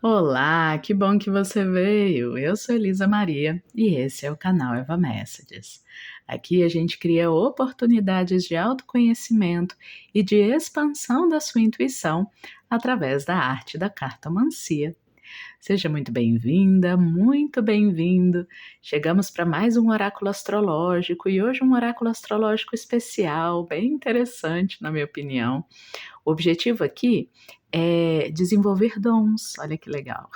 Olá, que bom que você veio. Eu sou Elisa Maria e esse é o canal Eva Messages. Aqui a gente cria oportunidades de autoconhecimento e de expansão da sua intuição através da arte da cartomancia. Seja muito bem-vinda, muito bem-vindo. Chegamos para mais um oráculo astrológico e hoje um oráculo astrológico especial, bem interessante, na minha opinião. O objetivo aqui é desenvolver dons, olha que legal.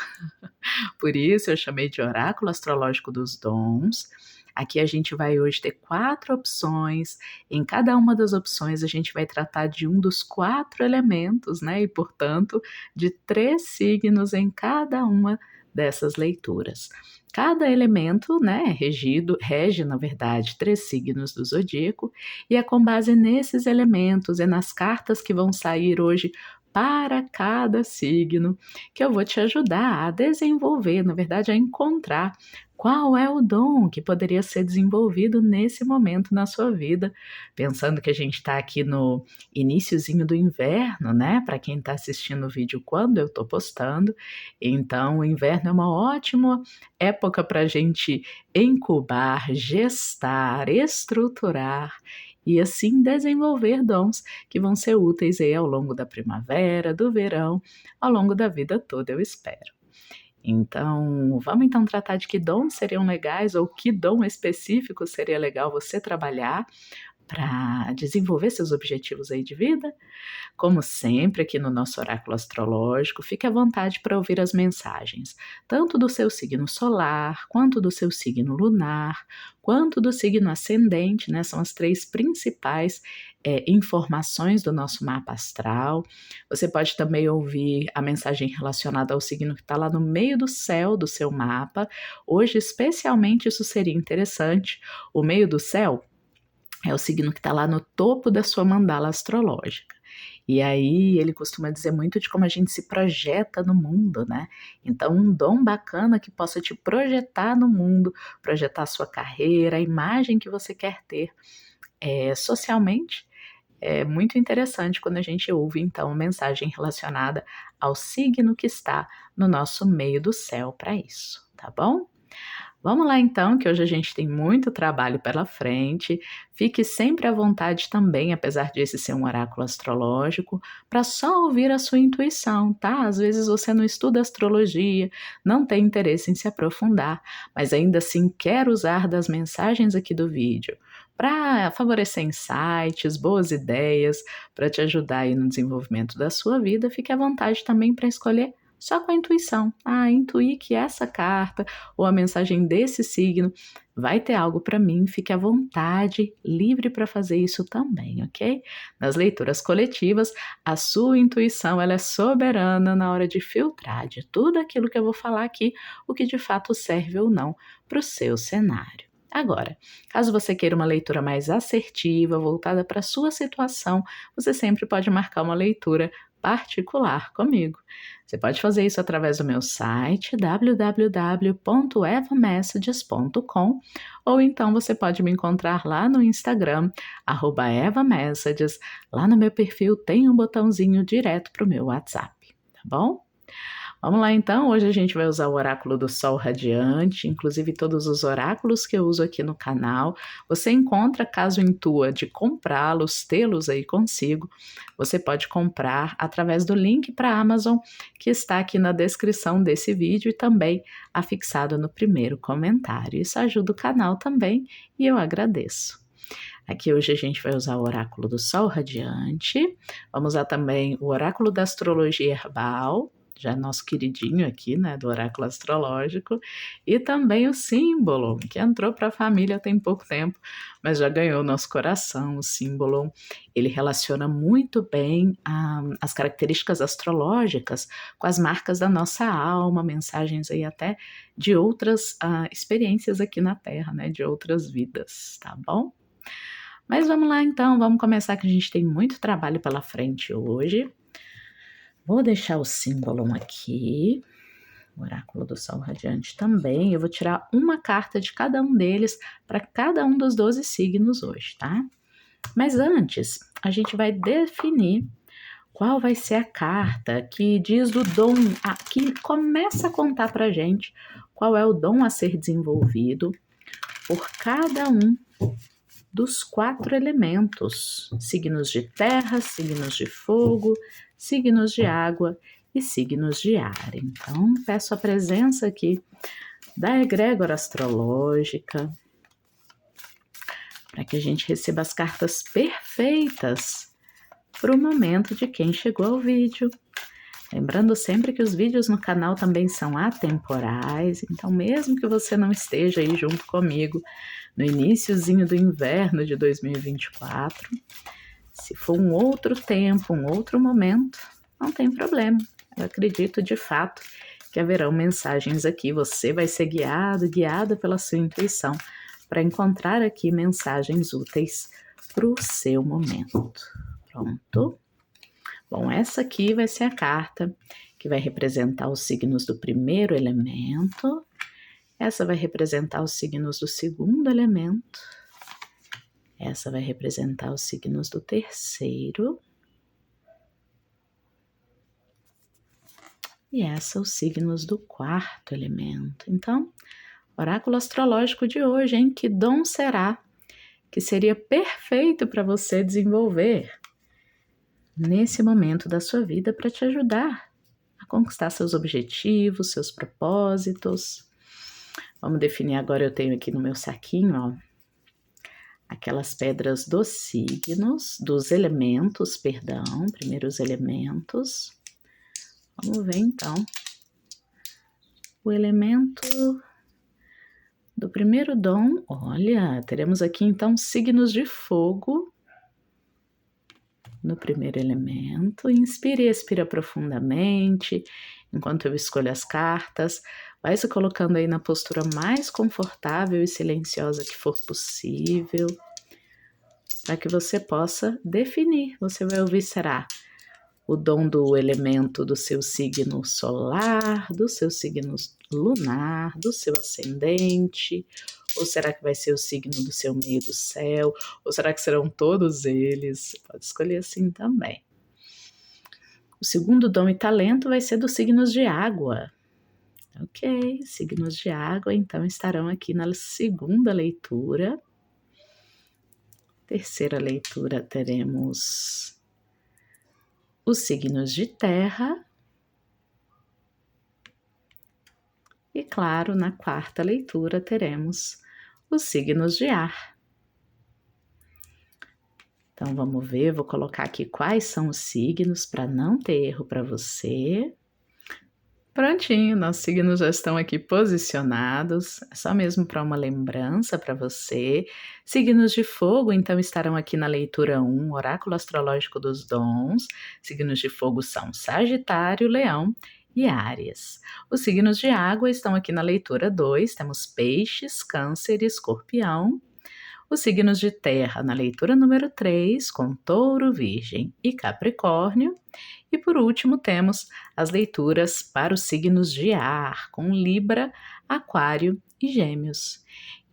Por isso eu chamei de Oráculo Astrológico dos Dons. Aqui a gente vai hoje ter 4 opções. Em cada uma das opções a gente vai tratar de um dos 4 elementos, né? E, portanto, de 3 signos em cada uma dessas leituras. Cada elemento, né, rege, na verdade, 3 signos do zodíaco, e é com base nesses elementos e nas cartas que vão sair hoje para cada signo que eu vou te ajudar a desenvolver, na verdade, a encontrar qual é o dom que poderia ser desenvolvido nesse momento na sua vida. Pensando que a gente está aqui no iniciozinho do inverno, né? Para quem está assistindo o vídeo quando eu estou postando. Então, o inverno é uma ótima época para a gente incubar, gestar, estruturar e assim desenvolver dons que vão ser úteis aí ao longo da primavera, do verão, ao longo da vida toda, eu espero. Então, vamos então tratar de que dons seriam legais ou que dom específico seria legal você trabalhar para desenvolver seus objetivos aí de vida? Como sempre, aqui no nosso oráculo astrológico, fique à vontade para ouvir as mensagens, tanto do seu signo solar, quanto do seu signo lunar, quanto do signo ascendente, né? São as 3 principais informações do nosso mapa astral. Você pode também ouvir a mensagem relacionada ao signo que está lá no meio do céu do seu mapa. Hoje, especialmente, isso seria interessante. O meio do céu é o signo que está lá no topo da sua mandala astrológica. E aí ele costuma dizer muito de como a gente se projeta no mundo, né? Então, um dom bacana que possa te projetar no mundo, projetar a sua carreira, a imagem que você quer ter socialmente, é muito interessante quando a gente ouve, então, uma mensagem relacionada ao signo que está no nosso meio do céu para isso, tá bom? Vamos lá então, que hoje a gente tem muito trabalho pela frente. Fique sempre à vontade também, apesar de esse ser um oráculo astrológico, para só ouvir a sua intuição, tá? Às vezes você não estuda astrologia, não tem interesse em se aprofundar, mas ainda assim quer usar das mensagens aqui do vídeo para favorecer insights, boas ideias, para te ajudar aí no desenvolvimento da sua vida. Fique à vontade também para escolher só com a intuição. Ah, intuir que essa carta ou a mensagem desse signo vai ter algo para mim, fique à vontade, livre para fazer isso também, ok? Nas leituras coletivas, a sua intuição ela é soberana na hora de filtrar de tudo aquilo que eu vou falar aqui, o que de fato serve ou não para o seu cenário. Agora, caso você queira uma leitura mais assertiva, voltada para a sua situação, você sempre pode marcar uma leitura particular comigo. Você pode fazer isso através do meu site www.evamessages.com ou então você pode me encontrar lá no Instagram @evamessages. Lá no meu perfil tem um botãozinho direto para o meu WhatsApp, tá bom? Vamos lá então, hoje a gente vai usar o oráculo do Sol Radiante, inclusive todos os oráculos que eu uso aqui no canal. Você encontra, caso intua de comprá-los, tê-los aí consigo, você pode comprar através do link para a Amazon que está aqui na descrição desse vídeo e também afixado no primeiro comentário. Isso ajuda o canal também e eu agradeço. Aqui hoje a gente vai usar o oráculo do Sol Radiante, vamos usar também o oráculo da astrologia herbal, já é nosso queridinho aqui, né, do oráculo astrológico, e também o símbolo, que entrou para a família tem pouco tempo, mas já ganhou nosso coração. O símbolo, ele relaciona muito bem as características astrológicas com as marcas da nossa alma, mensagens aí até de outras experiências aqui na Terra, né, de outras vidas, tá bom? Mas vamos lá então, vamos começar que a gente tem muito trabalho pela frente hoje. Vou deixar o símbolo aqui, o oráculo do Sol Radiante também. Eu vou tirar uma carta de cada um deles para cada um dos 12 signos hoje, tá? Mas antes, a gente vai definir qual vai ser a carta que diz do dom, que começa a contar para gente qual é o dom a ser desenvolvido por cada um dos 4 elementos: signos de terra, signos de fogo, signos de água e signos de ar. Então, peço a presença aqui da egrégora astrológica para que a gente receba as cartas perfeitas para o momento de quem chegou ao vídeo. Lembrando sempre que os vídeos no canal também são atemporais, então mesmo que você não esteja aí junto comigo no iniciozinho do inverno de 2024, se for um outro tempo, um outro momento, não tem problema. Eu acredito de fato que haverão mensagens aqui, você vai ser guiado, guiada pela sua intuição para encontrar aqui mensagens úteis para o seu momento. Pronto? Bom, essa aqui vai ser a carta que vai representar os signos do primeiro elemento. Essa vai representar os signos do segundo elemento. Essa vai representar os signos do terceiro. E essa os signos do quarto elemento. Então, oráculo astrológico de hoje, hein? Que dom será que seria perfeito para você desenvolver nesse momento da sua vida para te ajudar a conquistar seus objetivos, seus propósitos. Vamos definir agora, eu tenho aqui no meu saquinho, ó, aquelas pedras dos signos, dos elementos, perdão, primeiro os elementos. Vamos ver então o elemento do primeiro dom. Olha, teremos aqui então signos de fogo no primeiro elemento. Inspire e expira profundamente enquanto eu escolho as cartas. Vai se colocando aí na postura mais confortável e silenciosa que for possível, para que você possa definir. Você vai ouvir, será o dom do elemento do seu signo solar, do seu signo lunar, do seu ascendente, ou será que vai ser o signo do seu meio do céu, ou será que serão todos eles? Você pode escolher assim também. O segundo dom e talento vai ser dos signos de água. Ok, signos de água então estarão aqui na segunda leitura. Terceira leitura teremos os signos de terra. E claro, na quarta leitura teremos os signos de ar. Então vamos ver, vou colocar aqui quais são os signos para não ter erro para você. Prontinho, nossos signos já estão aqui posicionados, é só mesmo para uma lembrança para você. Signos de fogo, então, estarão aqui na leitura 1, Oráculo Astrológico dos Dons. Signos de fogo são Sagitário, Leão e Áries. Os signos de água estão aqui na leitura 2, temos Peixes, Câncer e Escorpião. Os signos de terra na leitura número 3, com Touro, Virgem e Capricórnio. E por último temos as leituras para os signos de ar, com Libra, Aquário e Gêmeos.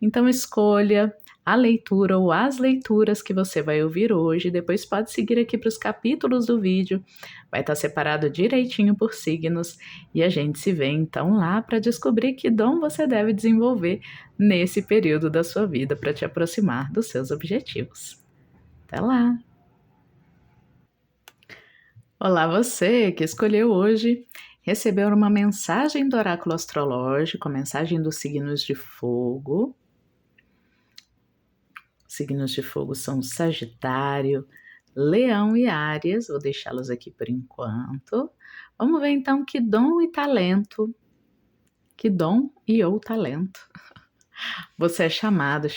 Então escolha a leitura ou as leituras que você vai ouvir hoje, depois pode seguir aqui para os capítulos do vídeo, vai estar separado direitinho por signos e a gente se vê então lá para descobrir que dom você deve desenvolver nesse período da sua vida para te aproximar dos seus objetivos. Até lá! Olá você que escolheu hoje receber uma mensagem do oráculo astrológico, a mensagem dos signos de fogo. Signos de fogo são Sagitário, Leão e Áries, vou deixá-los aqui por enquanto. Vamos ver então que dom e talento, que dom e ou talento você é chamada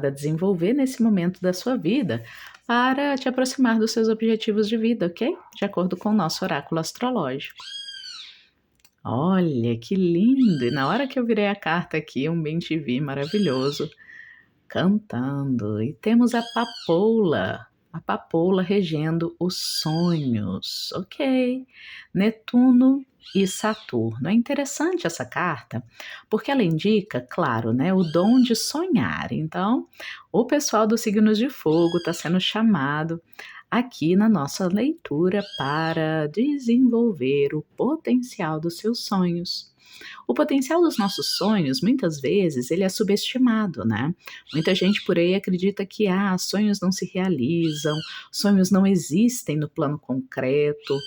a desenvolver nesse momento da sua vida para te aproximar dos seus objetivos de vida, ok? De acordo com o nosso oráculo astrológico. Olha, que lindo! E na hora que eu virei a carta aqui, um bem-te-vi maravilhoso, cantando. E temos a papoula regendo os sonhos, ok? Netuno e Saturno. É interessante essa carta, porque ela indica, claro, né, o dom de sonhar. Então, o pessoal dos signos de fogo está sendo chamado aqui na nossa leitura para desenvolver o potencial dos seus sonhos. O potencial dos nossos sonhos, muitas vezes, ele é subestimado, né? Muita gente por aí acredita que sonhos não se realizam, sonhos não existem no plano concreto.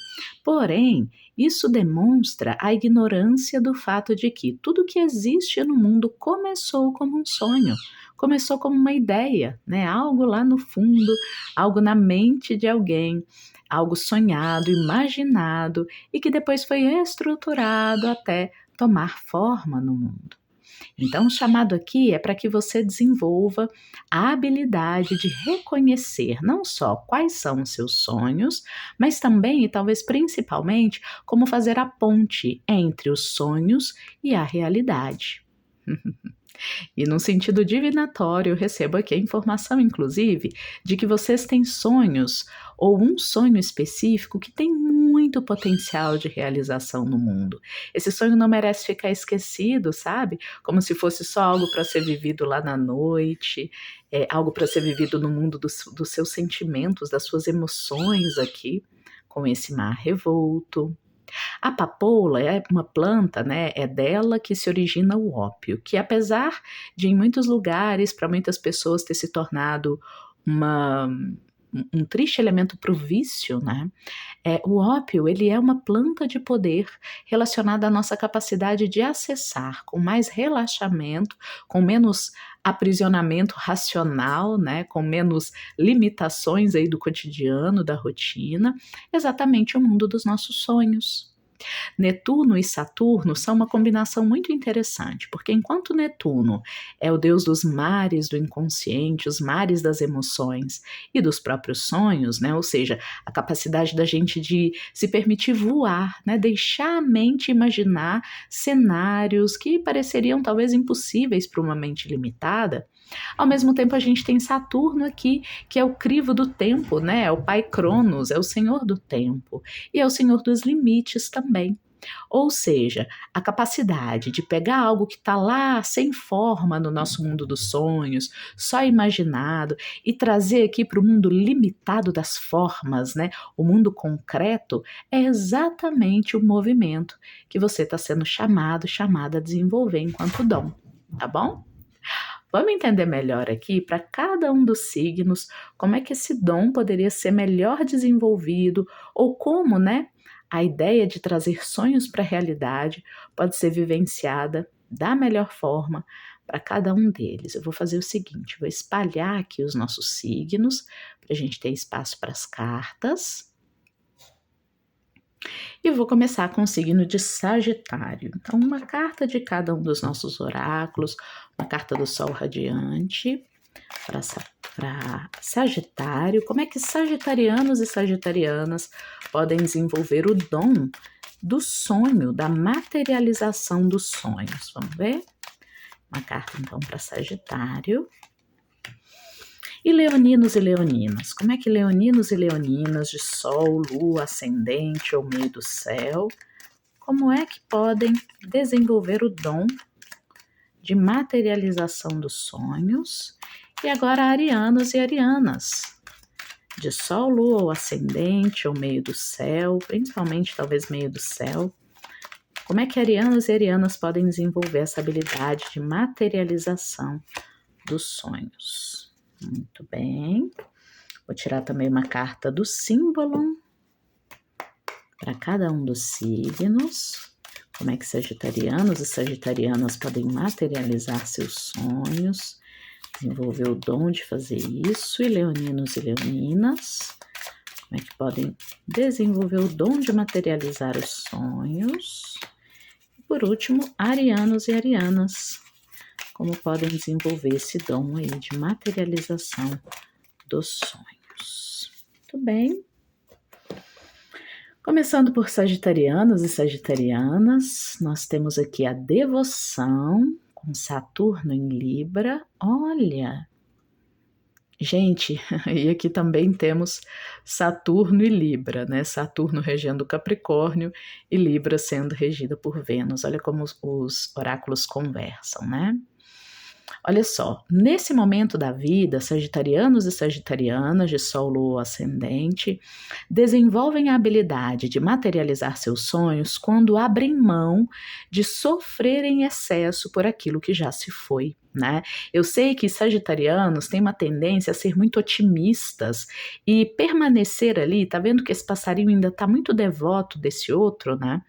Porém, isso demonstra a ignorância do fato de que tudo que existe no mundo começou como um sonho, começou como uma ideia, né? Algo lá no fundo, algo na mente de alguém, algo sonhado, imaginado e que depois foi estruturado até tomar forma no mundo. Então, o chamado aqui é para que você desenvolva a habilidade de reconhecer não só quais são os seus sonhos, mas também e talvez principalmente como fazer a ponte entre os sonhos e a realidade. E num sentido divinatório, eu recebo aqui a informação, inclusive, de que vocês têm sonhos ou um sonho específico que tem muito potencial de realização no mundo. Esse sonho não merece ficar esquecido, sabe? Como se fosse só algo para ser vivido lá na noite, algo para ser vivido no mundo dos seus sentimentos, das suas emoções aqui, com esse mar revolto. A papoula é uma planta, né? É dela que se origina o ópio, que apesar de em muitos lugares, para muitas pessoas ter se tornado uma, um triste elemento para o vício, né? O ópio, ele é uma planta de poder relacionada à nossa capacidade de acessar com mais relaxamento, com menos aprisionamento racional, né? Com menos limitações aí do cotidiano, da rotina, exatamente o mundo dos nossos sonhos. Netuno e Saturno são uma combinação muito interessante, porque enquanto Netuno é o deus dos mares do inconsciente, os mares das emoções e dos próprios sonhos, né? Ou seja, a capacidade da gente de se permitir voar, né? Deixar a mente imaginar cenários que pareceriam talvez impossíveis para uma mente limitada. Ao mesmo tempo, a gente tem Saturno aqui, que é o crivo do tempo, né? É o pai Cronos, é o senhor do tempo e é o senhor dos limites também. Ou seja, a capacidade de pegar algo que está lá sem forma no nosso mundo dos sonhos, só imaginado, e trazer aqui para o mundo limitado das formas, né? O mundo concreto, é exatamente o movimento que você está sendo chamada a desenvolver enquanto dom, tá bom? Vamos entender melhor aqui, para cada um dos signos, como é que esse dom poderia ser melhor desenvolvido ou como, né, a ideia de trazer sonhos para a realidade pode ser vivenciada da melhor forma para cada um deles. Eu vou fazer o seguinte, vou espalhar aqui os nossos signos para a gente ter espaço para as cartas. E vou começar com o signo de Sagitário. Então, uma carta de cada um dos nossos oráculos, uma carta do Sol radiante para Sagitário. Como é que sagitarianos e sagitarianas podem desenvolver o dom do sonho, da materialização dos sonhos? Vamos ver? Uma carta, então, para Sagitário. E leoninos e leoninas, como é que leoninos e leoninas de Sol, Lua, Ascendente ou meio do céu, como é que podem desenvolver o dom de materialização dos sonhos? E agora arianos e arianas, de Sol, Lua ou Ascendente ou meio do céu, principalmente talvez meio do céu, como é que arianos e arianas podem desenvolver essa habilidade de materialização dos sonhos? Muito bem. Vou tirar também uma carta do símbolo para cada um dos signos. Como é que sagitarianos e sagitarianas podem materializar seus sonhos, desenvolver o dom de fazer isso. E leoninos e leoninas, como é que podem desenvolver o dom de materializar os sonhos. E por último, arianos e arianas, como podem desenvolver esse dom aí de materialização dos sonhos. Muito bem. Começando por sagitarianos e sagitarianas, nós temos aqui a devoção com Saturno em Libra. Olha, gente, e aqui também temos Saturno e Libra, né? Saturno regendo Capricórnio e Libra sendo regida por Vênus. Olha como os oráculos conversam, né? Olha só, nesse momento da vida, sagitarianos e sagitarianas de Sol, Lua ascendente desenvolvem a habilidade de materializar seus sonhos quando abrem mão de sofrer em excesso por aquilo que já se foi, né? Eu sei que sagitarianos têm uma tendência a ser muito otimistas e permanecer ali, tá vendo que esse passarinho ainda tá muito devoto desse outro, né?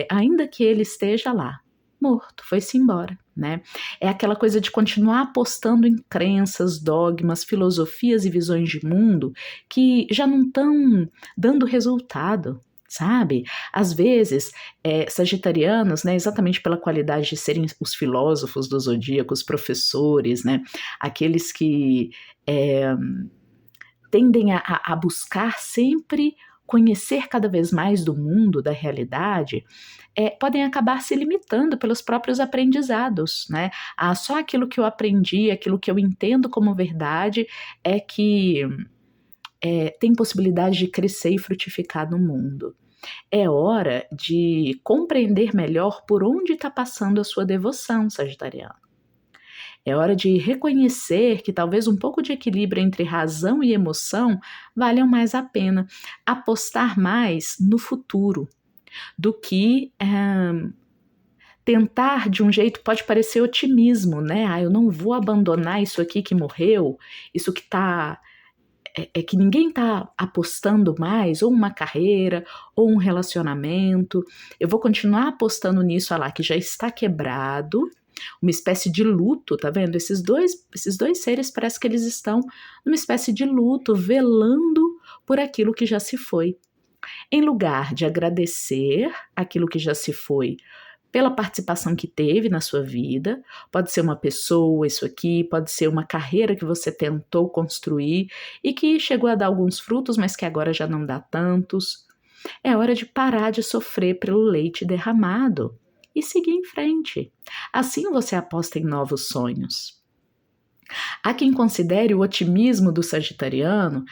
Ainda que ele esteja lá, morto, foi-se embora, né? É aquela coisa de continuar apostando em crenças, dogmas, filosofias e visões de mundo que já não estão dando resultado. Sabe? Às vezes, sagitarianos, né, exatamente pela qualidade de serem os filósofos do zodíaco, os professores, né, aqueles que tendem a buscar sempre conhecer cada vez mais do mundo, da realidade, podem acabar se limitando pelos próprios aprendizados, né? Só aquilo que eu aprendi, aquilo que eu entendo como verdade é que tem possibilidade de crescer e frutificar no mundo. É hora de compreender melhor por onde está passando a sua devoção, sagitariano. É hora de reconhecer que talvez um pouco de equilíbrio entre razão e emoção valham mais a pena. Apostar mais no futuro do que tentar de um jeito, pode parecer otimismo, né? Eu não vou abandonar isso aqui que morreu, isso que tá. Que ninguém tá apostando mais, ou uma carreira, ou um relacionamento. Eu vou continuar apostando nisso, lá, que já está quebrado, uma espécie de luto, tá vendo? Esses dois seres parece que eles estão numa espécie de luto, velando por aquilo que já se foi. Em lugar de agradecer aquilo que já se foi pela participação que teve na sua vida, pode ser uma pessoa, isso aqui, pode ser uma carreira que você tentou construir e que chegou a dar alguns frutos, mas que agora já não dá tantos. É hora de parar de sofrer pelo leite derramado e seguir em frente. Assim você aposta em novos sonhos. Há quem considere o otimismo do sagitariano,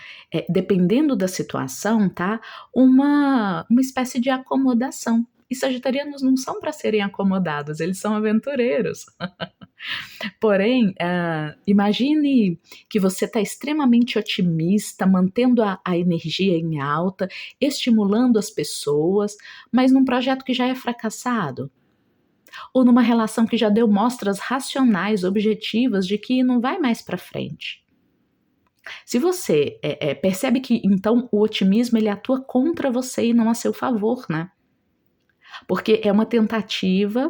dependendo da situação, tá? Uma espécie de acomodação. E sagitarianos não são para serem acomodados, eles são aventureiros. Porém, imagine que você está extremamente otimista, mantendo a energia em alta, estimulando as pessoas, mas num projeto que já é fracassado. Ou numa relação que já deu mostras racionais, objetivas de que não vai mais para frente. Se você percebe que então o otimismo ele atua contra você e não a seu favor, né? Porque é uma tentativa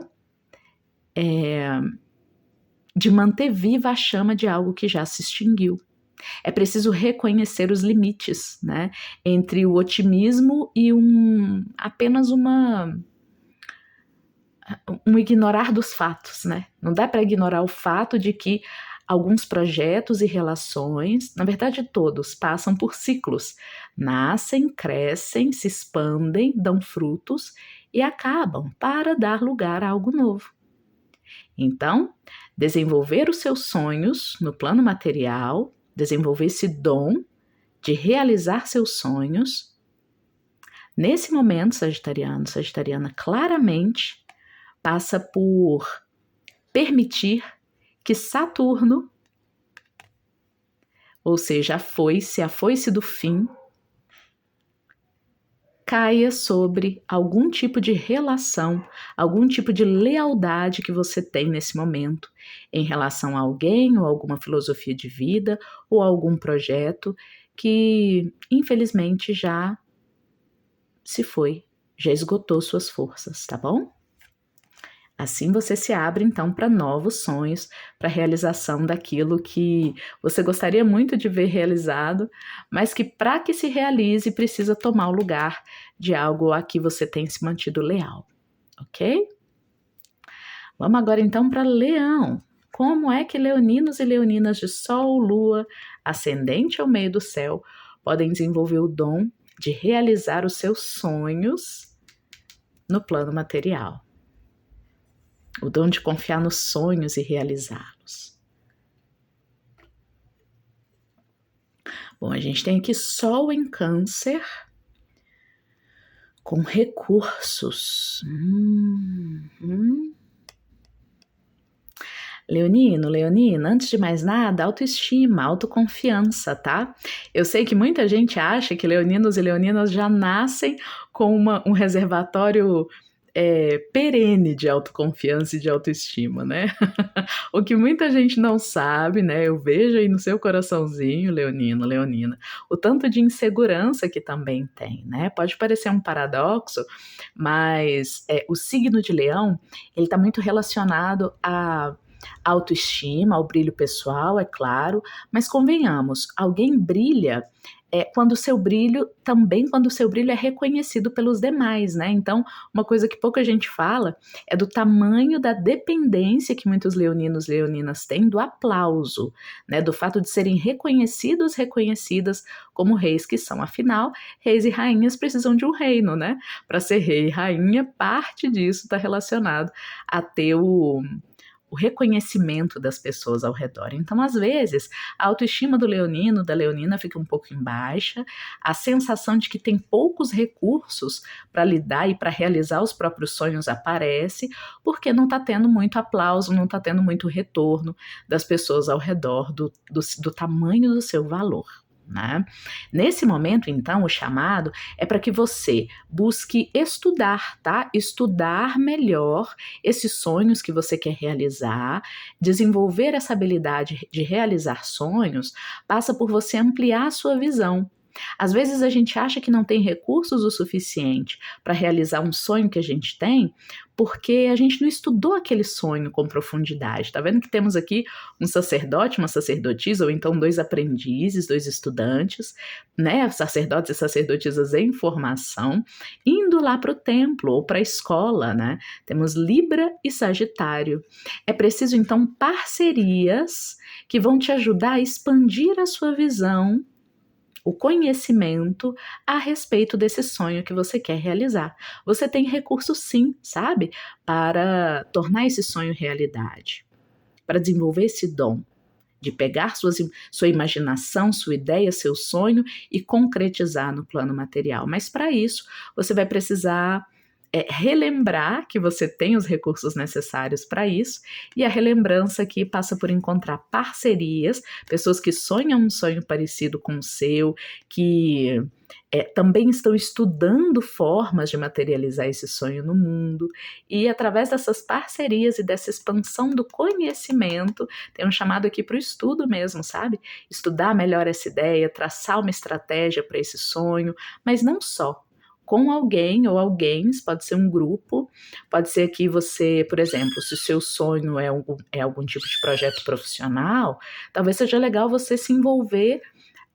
de manter viva a chama de algo que já se extinguiu. É preciso reconhecer os limites, né, entre o otimismo e apenas um ignorar dos fatos, né? Não dá para ignorar o fato de que alguns projetos e relações, na verdade todos, passam por ciclos. Nascem, crescem, se expandem, dão frutos e acabam para dar lugar a algo novo. Então, desenvolver os seus sonhos no plano material, desenvolver esse dom de realizar seus sonhos. Nesse momento, sagitariano, sagitariana, claramente passa por permitir que Saturno, ou seja, a foice do fim, caia sobre algum tipo de relação, algum tipo de lealdade que você tem nesse momento em relação a alguém ou alguma filosofia de vida ou algum projeto que infelizmente já se foi, já esgotou suas forças, tá bom? Assim você se abre então para novos sonhos, para a realização daquilo que você gostaria muito de ver realizado, mas que para que se realize precisa tomar o lugar de algo a que você tem se mantido leal, ok? Vamos agora então para Leão. Como é que leoninos e leoninas de Sol, Lua, ascendente ao meio do céu podem desenvolver o dom de realizar os seus sonhos no plano material? O dom de confiar nos sonhos e realizá-los. Bom, a gente tem aqui Sol em Câncer com recursos. Leonino, Leonina, antes de mais nada, autoestima, autoconfiança, tá? Eu sei que muita gente acha que leoninos e leoninas já nascem com um reservatório perene de autoconfiança e de autoestima, né? O que muita gente não sabe, né? Eu vejo aí no seu coraçãozinho, leonino, leonina, o tanto de insegurança que também tem, né? Pode parecer um paradoxo, mas o signo de leão, ele está muito relacionado à autoestima, ao brilho pessoal, é claro, mas convenhamos, alguém brilha quando o seu brilho, também quando o seu brilho é reconhecido pelos demais, né? Então, uma coisa que pouca gente fala é do tamanho da dependência que muitos leoninos e leoninas têm do aplauso, né? Do fato de serem reconhecidos, reconhecidas como reis que são. Afinal, reis e rainhas precisam de um reino, né? Para ser rei e rainha, parte disso está relacionado a ter o reconhecimento das pessoas ao redor. Então, às vezes, a autoestima do leonino, da leonina fica um pouco em baixa, a sensação de que tem poucos recursos para lidar e para realizar os próprios sonhos aparece, porque não está tendo muito aplauso, não está tendo muito retorno das pessoas ao redor do tamanho do seu valor. Né? Nesse momento, então, o chamado é para que você busque estudar, tá? Estudar melhor esses sonhos que você quer realizar, desenvolver essa habilidade de realizar sonhos, passa por você ampliar a sua visão. Às vezes a gente acha que não tem recursos o suficiente para realizar um sonho que a gente tem, porque a gente não estudou aquele sonho com profundidade. Tá vendo que temos aqui um sacerdote, uma sacerdotisa, ou então dois aprendizes, dois estudantes, né, sacerdotes e sacerdotisas em formação, indo lá para o templo ou para a escola, né? Temos Libra e Sagitário. É preciso então parcerias que vão te ajudar a expandir a sua visão, o conhecimento a respeito desse sonho que você quer realizar. Você tem recurso sim, sabe? Para tornar esse sonho realidade, para desenvolver esse dom de pegar sua imaginação, sua ideia, seu sonho e concretizar no plano material. Mas para isso, você vai precisar relembrar que você tem os recursos necessários para isso, e a relembrança aqui passa por encontrar parcerias, pessoas que sonham um sonho parecido com o seu, que também estão estudando formas de materializar esse sonho no mundo, e através dessas parcerias e dessa expansão do conhecimento, tem um chamado aqui para o estudo mesmo, sabe? Estudar melhor essa ideia, traçar uma estratégia para esse sonho, mas não só com alguém ou alguém, pode ser um grupo, pode ser que você, por exemplo, se o seu sonho é algum tipo de projeto profissional, talvez seja legal você se envolver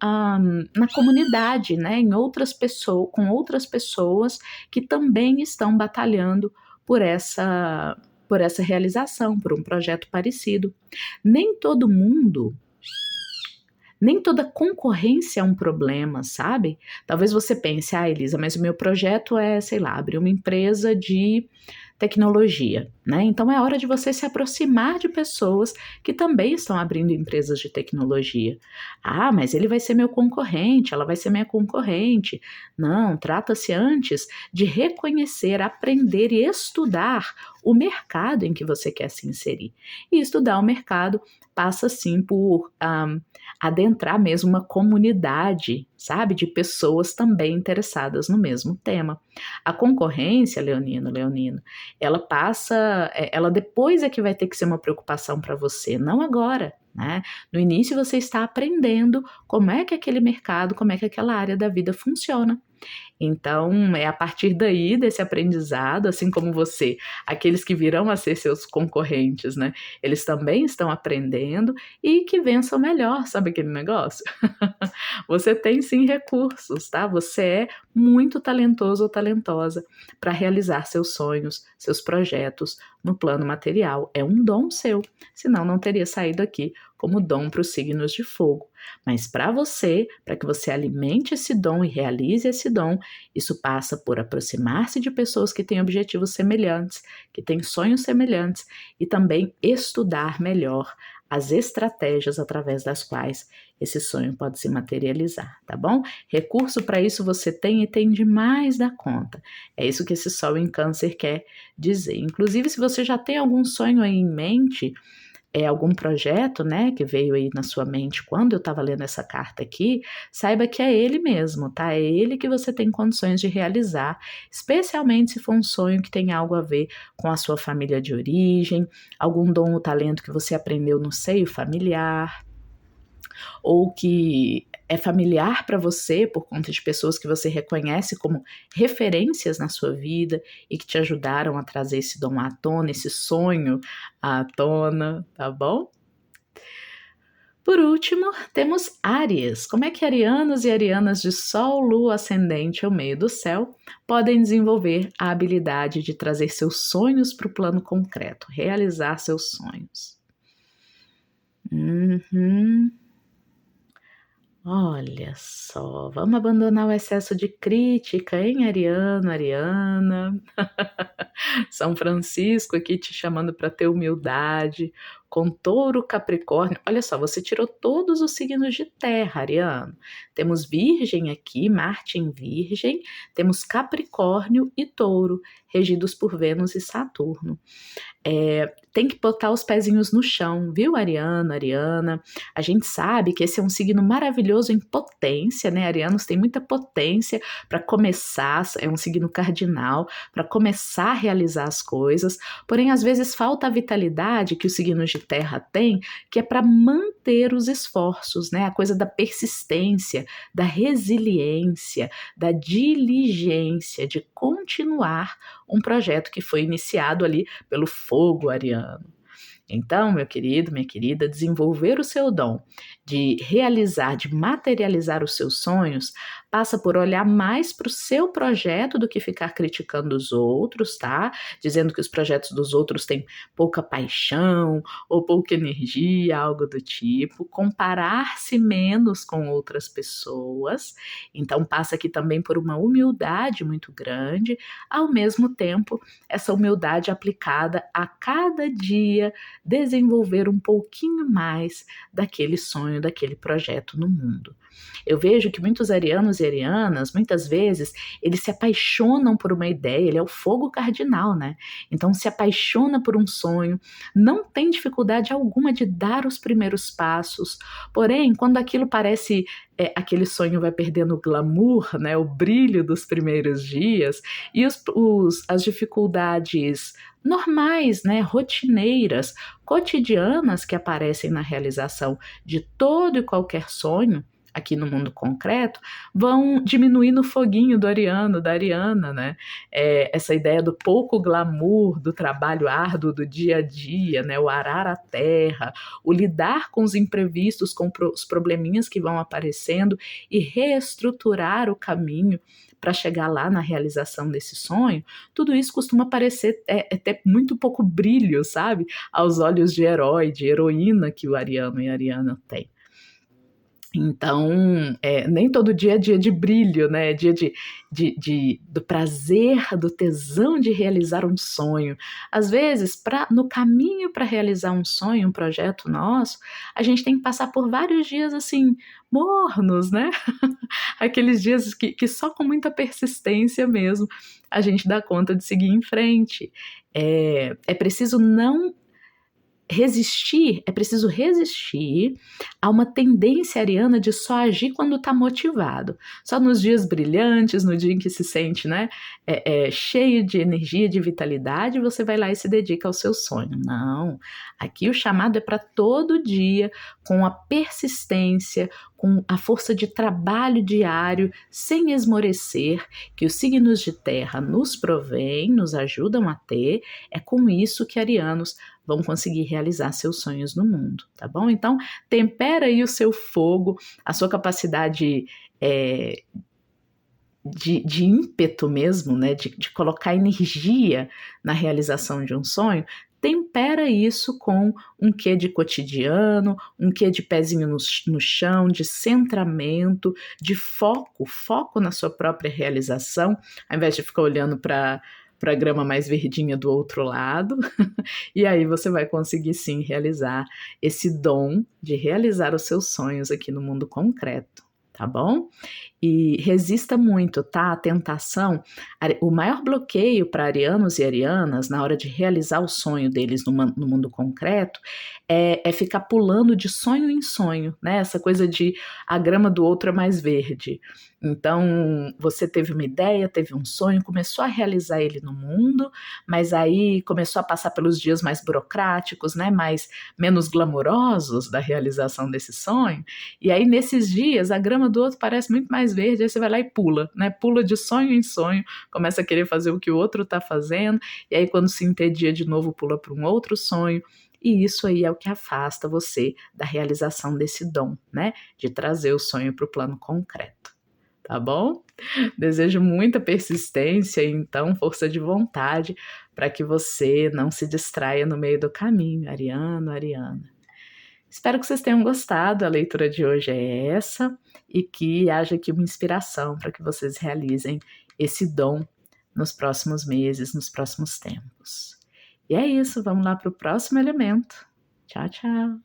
na comunidade, né, em outras pessoas, com outras pessoas que também estão batalhando por essa realização, por um projeto parecido. Nem todo mundo, nem toda concorrência é um problema, sabe? Talvez você pense, Elisa, mas o meu projeto é, sei lá, abrir uma empresa de tecnologia, né? Então é hora de você se aproximar de pessoas que também estão abrindo empresas de tecnologia. Mas ele vai ser meu concorrente, ela vai ser minha concorrente. Não, trata-se antes de reconhecer, aprender e estudar o mercado em que você quer se inserir. E estudar o mercado passa sim por adentrar mesmo uma comunidade, sabe, de pessoas também interessadas no mesmo tema. A concorrência, leonino, ela depois é que vai ter que ser uma preocupação para você, não agora, né? No início você está aprendendo como é que aquele mercado, como é que aquela área da vida funciona. Então, é a partir daí, desse aprendizado, assim como você, aqueles que virão a ser seus concorrentes, né? Eles também estão aprendendo e que vençam melhor, sabe aquele negócio? Você tem sim recursos, tá? Você é muito talentoso ou talentosa para realizar seus sonhos, seus projetos no plano material. É um dom seu, senão não teria saído aqui como dom para os signos de fogo. Mas para você, para que você alimente esse dom e realize esse dom, isso passa por aproximar-se de pessoas que têm objetivos semelhantes, que têm sonhos semelhantes e também estudar melhor as estratégias através das quais esse sonho pode se materializar, tá bom? Recurso para isso você tem e tem demais da conta. É isso que esse Sol em Câncer quer dizer. Inclusive, se você já tem algum sonho aí em mente, algum projeto, né, que veio aí na sua mente quando eu estava lendo essa carta aqui, saiba que é ele mesmo, tá? É ele que você tem condições de realizar, especialmente se for um sonho que tem algo a ver com a sua família de origem, algum dom ou talento que você aprendeu no seio familiar, ou que é familiar para você por conta de pessoas que você reconhece como referências na sua vida e que te ajudaram a trazer esse dom à tona, esse sonho à tona, tá bom? Por último, temos Áries. Como é que arianos e arianas de Sol, Lua, Ascendente ou meio do céu podem desenvolver a habilidade de trazer seus sonhos para o plano concreto, realizar seus sonhos? Olha só, vamos abandonar o excesso de crítica, hein, Ariano, Ariana? São Francisco aqui te chamando para ter humildade, com Touro, Capricórnio. Olha só, você tirou todos os signos de terra, Ariano. Temos Virgem aqui, Marte em Virgem, temos Capricórnio e Touro, regidos por Vênus e Saturno. Tem que botar os pezinhos no chão, viu, Ariano, Ariana? A gente sabe que esse é um signo maravilhoso em potência, né? Arianos têm muita potência para começar, é um signo cardinal, para começar a realizar as coisas, porém, às vezes falta a vitalidade que os signos de terra têm, que é para manter os esforços, né? A coisa da persistência, da resiliência, da diligência, de continuar um projeto que foi iniciado ali pelo fogo ariano. Então, meu querido, minha querida, desenvolver o seu dom de realizar, de materializar os seus sonhos, passa por olhar mais para o seu projeto do que ficar criticando os outros, tá? Dizendo que os projetos dos outros têm pouca paixão ou pouca energia, algo do tipo. Comparar-se menos com outras pessoas. Então, passa aqui também por uma humildade muito grande, ao mesmo tempo, essa humildade aplicada a cada dia desenvolver um pouquinho mais daquele sonho, daquele projeto no mundo. Eu vejo que muitos arianos e arianas, muitas vezes, eles se apaixonam por uma ideia, ele é o fogo cardinal, né? Então se apaixona por um sonho, não tem dificuldade alguma de dar os primeiros passos, porém, quando aquilo parece aquele sonho vai perdendo o glamour, né, o brilho dos primeiros dias, e as dificuldades normais, né, rotineiras, cotidianas que aparecem na realização de todo e qualquer sonho, aqui no mundo concreto, vão diminuindo o foguinho do ariano, da ariana, né? Essa ideia do pouco glamour, do trabalho árduo do dia a dia, né? O arar a terra, o lidar com os imprevistos, com os probleminhas que vão aparecendo e reestruturar o caminho para chegar lá na realização desse sonho, tudo isso costuma parecer ter muito pouco brilho, sabe? Aos olhos de herói, de heroína que o ariano e a ariana têm. Então, nem todo dia é dia de brilho, né? É dia do prazer, do tesão de realizar um sonho. Às vezes, no caminho para realizar um sonho, um projeto nosso, a gente tem que passar por vários dias assim, mornos, né? Aqueles dias que só com muita persistência mesmo a gente dá conta de seguir em frente. É preciso não resistir, é preciso resistir a uma tendência ariana de só agir quando está motivado. Só nos dias brilhantes, no dia em que se sente, né, cheio de energia, de vitalidade, você vai lá e se dedica ao seu sonho. Não, aqui o chamado é para todo dia, com a persistência, com a força de trabalho diário, sem esmorecer, que os signos de terra nos provêm, nos ajudam a ter. É com isso que arianos vão conseguir realizar seus sonhos no mundo, tá bom? Então, tempera aí o seu fogo, a sua capacidade de ímpeto mesmo, né? De colocar energia na realização de um sonho. Tempera isso com um quê de cotidiano, um quê de pezinho no chão, de centramento, de foco na sua própria realização, ao invés de ficar olhando para a grama mais verdinha do outro lado, e aí você vai conseguir sim realizar esse dom de realizar os seus sonhos aqui no mundo concreto, tá bom? e resista muito, tá? A tentação, o maior bloqueio para arianos e arianas na hora de realizar o sonho deles no mundo concreto é ficar pulando de sonho em sonho, né? Essa coisa de a grama do outro é mais verde. Então, você teve uma ideia, teve um sonho, começou a realizar ele no mundo, mas aí começou a passar pelos dias mais burocráticos, né? Menos glamurosos da realização desse sonho. E aí, nesses dias, a grama do outro parece muito mais verde, aí você vai lá e pula, né? Pula de sonho em sonho, começa a querer fazer o que o outro está fazendo, e aí, quando se entedia de novo, pula para um outro sonho. E isso aí é o que afasta você da realização desse dom, né? De trazer o sonho para o plano concreto. Tá bom? Desejo muita persistência e então força de vontade para que você não se distraia no meio do caminho, Ariano, Ariana. Espero que vocês tenham gostado. A leitura de hoje é essa e que haja aqui uma inspiração para que vocês realizem esse dom nos próximos meses, nos próximos tempos. E é isso, vamos lá para o próximo elemento. Tchau, tchau.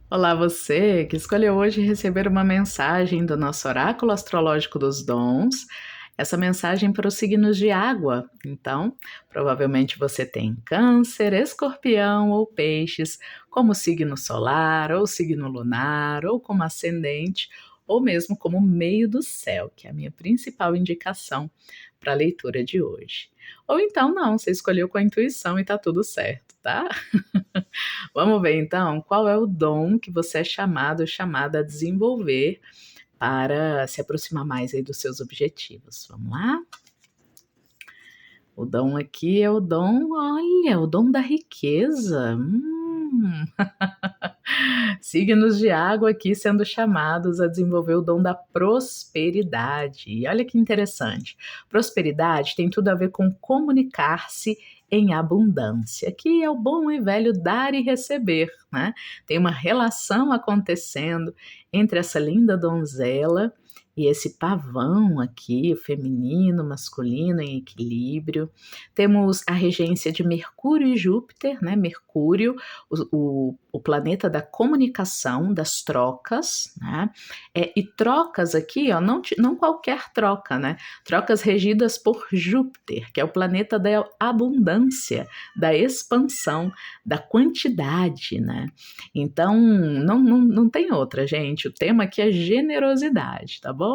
Olá, você que escolheu hoje receber uma mensagem do nosso oráculo astrológico dos dons. Essa mensagem para os signos de água. Então, provavelmente você tem Câncer, Escorpião ou Peixes como signo solar, ou signo lunar, ou como ascendente, ou mesmo como meio do céu, que é a minha principal indicação para a leitura de hoje. Ou então não, você escolheu com a intuição e tá tudo certo, tá? Vamos ver então qual é o dom que você é chamado ou chamada a desenvolver para se aproximar mais aí dos seus objetivos. Vamos lá? O dom aqui é o dom, olha, o dom da riqueza. Signos de água aqui sendo chamados a desenvolver o dom da prosperidade. E olha que interessante. Prosperidade tem tudo a ver com comunicar-se em abundância, que é o bom e velho dar e receber, né? Tem uma relação acontecendo entre essa linda donzela e esse pavão aqui, feminino, masculino em equilíbrio. Temos a regência de Mercúrio e Júpiter, né? Mercúrio, o planeta da comunicação, das trocas, né? E trocas aqui, ó, não qualquer troca, né? Trocas regidas por Júpiter, que é o planeta da abundância, da expansão, da quantidade, né? Então, não tem outra, gente. O tema aqui é generosidade, tá bom?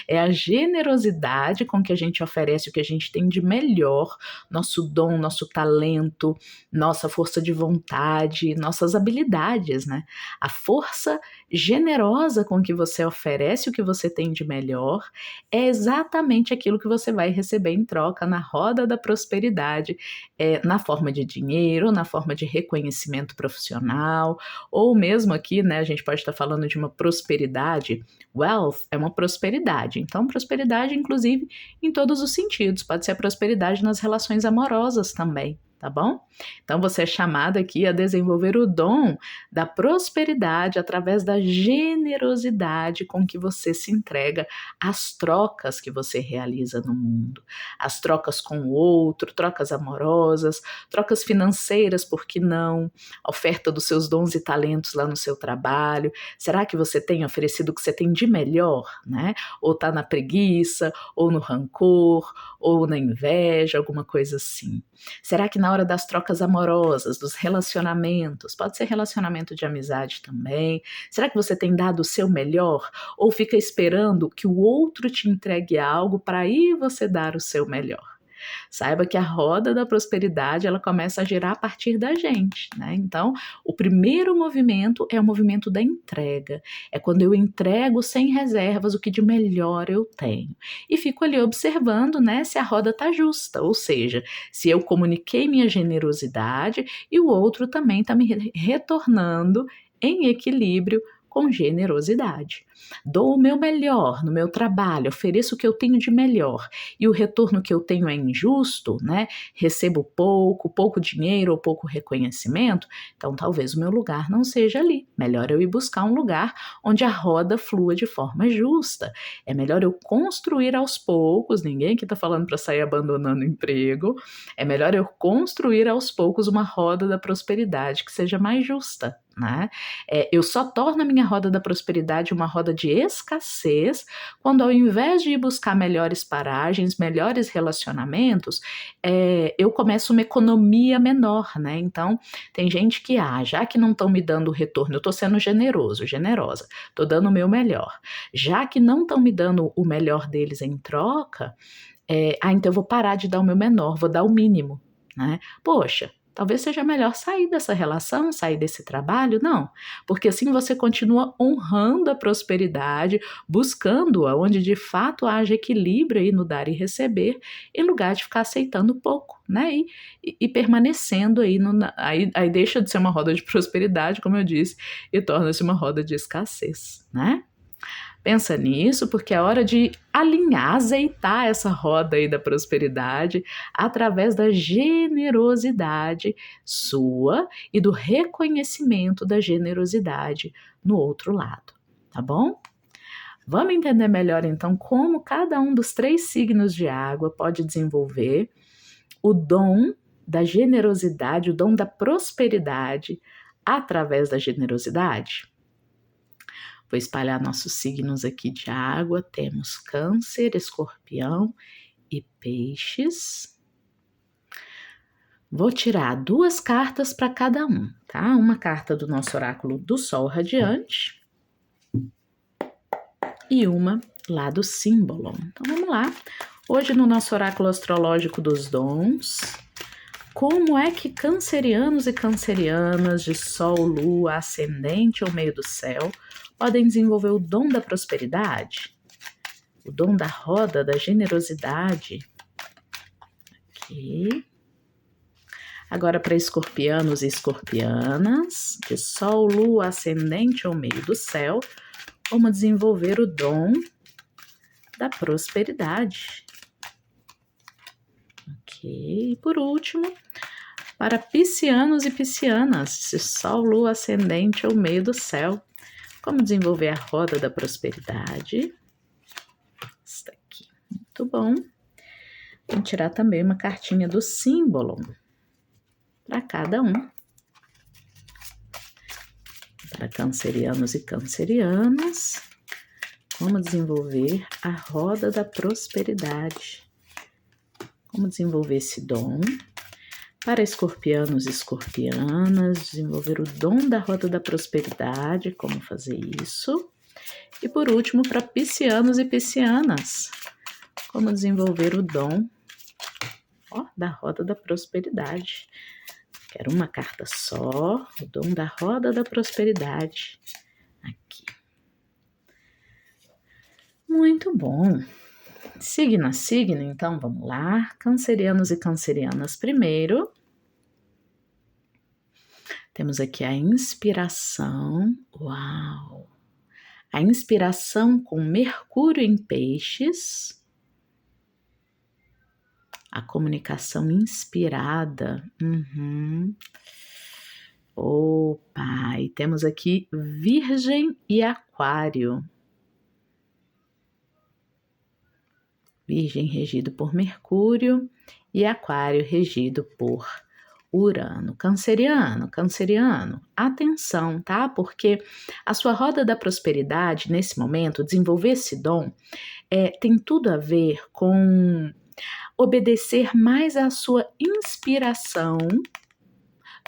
É a generosidade com que a gente oferece o que a gente tem de melhor, nosso dom, nosso talento, nossa força de vontade, nossas habilidades, né? A força generosa com que você oferece o que você tem de melhor é exatamente aquilo que você vai receber em troca na roda da prosperidade, na forma de dinheiro, na forma de reconhecimento profissional, ou mesmo aqui, né, a gente pode estar falando de uma prosperidade. Wealth é uma prosperidade, então prosperidade inclusive em todos os sentidos, pode ser a prosperidade nas relações amorosas também, tá bom? Então você é chamado aqui a desenvolver o dom da prosperidade através da generosidade com que você se entrega às trocas que você realiza no mundo, as trocas com o outro, trocas amorosas, trocas financeiras, por que não? A oferta dos seus dons e talentos lá no seu trabalho. Será que você tem oferecido o que você tem de melhor, né? Ou está na preguiça, ou no rancor, ou na inveja, alguma coisa assim. Será que na hora das trocas amorosas, dos relacionamentos, pode ser relacionamento de amizade também, será que você tem dado o seu melhor? Ou fica esperando que o outro te entregue algo para aí você dar o seu melhor? Saiba que a roda da prosperidade ela começa a girar a partir da gente, né? Então, o primeiro movimento é o movimento da entrega. É quando eu entrego sem reservas o que de melhor eu tenho. E fico ali observando, né, se a roda tá justa, ou seja, se eu comuniquei minha generosidade e o outro também está me retornando em equilíbrio com generosidade. dou o meu melhor no meu trabalho, ofereço o que eu tenho de melhor e o retorno que eu tenho é injusto, né? Recebo pouco, pouco dinheiro ou pouco reconhecimento, então talvez o meu lugar não seja ali. Melhor eu ir buscar um lugar onde a roda flua de forma justa. É melhor eu construir aos poucos, ninguém aqui está falando para sair abandonando o emprego, é melhor eu construir aos poucos uma roda da prosperidade que seja mais justa, né? Eu só torno a minha roda da prosperidade uma roda de escassez quando, ao invés de ir buscar melhores paragens, melhores relacionamentos, eu começo uma economia menor, né? Então, tem gente que, já que não estão me dando o retorno, eu estou sendo generoso, generosa, estou dando o meu melhor. Já que não estão me dando o melhor deles em troca, então eu vou parar de dar o meu menor, vou dar o mínimo, né? Poxa, talvez seja melhor sair dessa relação, sair desse trabalho, não, porque assim você continua honrando a prosperidade, buscando-a onde de fato haja equilíbrio aí no dar e receber, em lugar de ficar aceitando pouco, né? E permanecendo aí, aí deixa de ser uma roda de prosperidade, como eu disse, e torna-se uma roda de escassez, né? Pensa nisso, porque é hora de alinhar, azeitar essa roda aí da prosperidade através da generosidade sua e do reconhecimento da generosidade no outro lado, tá bom? Vamos entender melhor então como cada um dos 3 signos de água pode desenvolver o dom da generosidade, o dom da prosperidade através da generosidade? Vou espalhar nossos signos aqui de água. Temos Câncer, Escorpião e Peixes. Vou tirar 2 cartas para cada um, tá? Uma carta do nosso oráculo do Sol Radiante e uma lá do símbolo. Então vamos lá. Hoje no nosso oráculo astrológico dos dons, como é que cancerianos e cancerianas de Sol, Lua, Ascendente ou meio do céu podem desenvolver o dom da prosperidade, o dom da roda, da generosidade. Aqui. Agora para escorpianos e escorpianas, de Sol, Lua, Ascendente ou meio do céu, vamos desenvolver o dom da prosperidade. Ok, e por último, para piscianos e piscianas, de Sol, Lua, Ascendente ou meio do céu, como desenvolver a roda da prosperidade. Está aqui, muito bom. Vamos tirar também uma cartinha do símbolo para cada um. Para cancerianos e cancerianas, como desenvolver a roda da prosperidade. Como desenvolver esse dom. Para escorpianos e escorpianas, desenvolver o dom da roda da prosperidade, como fazer isso. E por último, para piscianos e piscianas, como desenvolver o dom da roda da prosperidade. Quero uma carta só, o dom da roda da prosperidade. Aqui. Muito bom. Signo a signo, então vamos lá. Cancerianos e cancerianas primeiro. Temos aqui a inspiração. Uau! A inspiração com Mercúrio em Peixes. A comunicação inspirada. Opa! E temos aqui Virgem e Aquário. Virgem regido por Mercúrio e Aquário regido por Urano. Canceriano, atenção, tá? Porque a sua roda da prosperidade, nesse momento, desenvolver esse dom, tem tudo a ver com obedecer mais à sua inspiração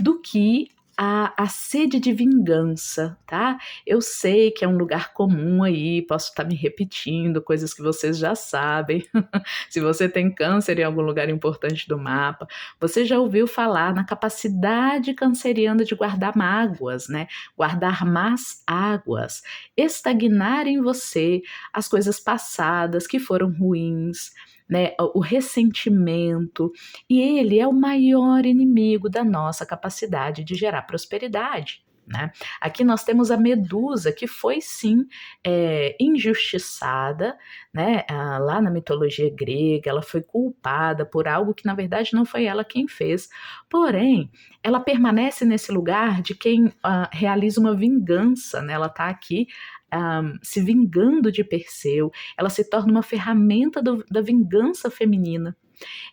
do que a sede de vingança, tá? Eu sei que é um lugar comum aí, posso estar me repetindo, coisas que vocês já sabem. Se você tem câncer em algum lugar importante do mapa, você já ouviu falar na capacidade canceriana de guardar mágoas, né? Guardar más águas, estagnar em você as coisas passadas que foram ruins, né, o ressentimento, e ele é o maior inimigo da nossa capacidade de gerar prosperidade, né? Aqui nós temos a Medusa, que foi sim injustiçada, né? Lá na mitologia grega, ela foi culpada por algo que na verdade não foi ela quem fez, porém ela permanece nesse lugar de quem realiza uma vingança, né? Ela está aqui se vingando de Perseu, ela se torna uma ferramenta da vingança feminina,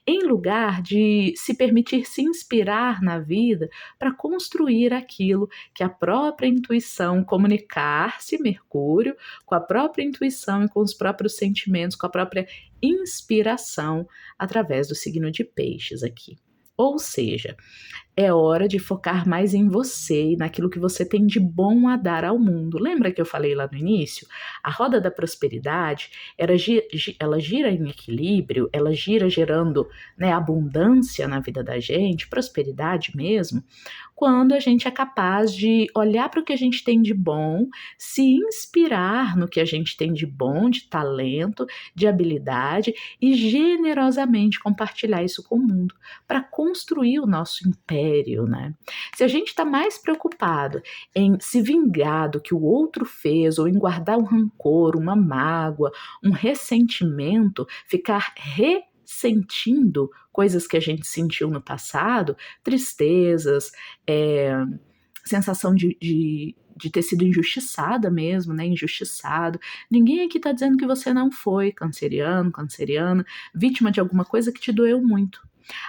em lugar de se permitir se inspirar na vida para construir aquilo que a própria intuição, comunicar-se, Mercúrio, com a própria intuição e com os próprios sentimentos, com a própria inspiração, através do signo de Peixes aqui. Ou seja, é hora de focar mais em você e naquilo que você tem de bom a dar ao mundo. Lembra que eu falei lá no início? A roda da prosperidade, ela gira em equilíbrio, ela gira gerando, né, abundância na vida da gente, prosperidade mesmo, quando a gente é capaz de olhar para o que a gente tem de bom, se inspirar no que a gente tem de bom, de talento, de habilidade e generosamente compartilhar isso com o mundo para construir o nosso império, né? Se a gente está mais preocupado em se vingar do que o outro fez ou em guardar um rancor, uma mágoa, um ressentimento, ficar ressentindo coisas que a gente sentiu no passado, tristezas, sensação de ter sido injustiçada mesmo, né? Injustiçado. Ninguém aqui está dizendo que você não foi canceriano, canceriana, vítima de alguma coisa que te doeu muito.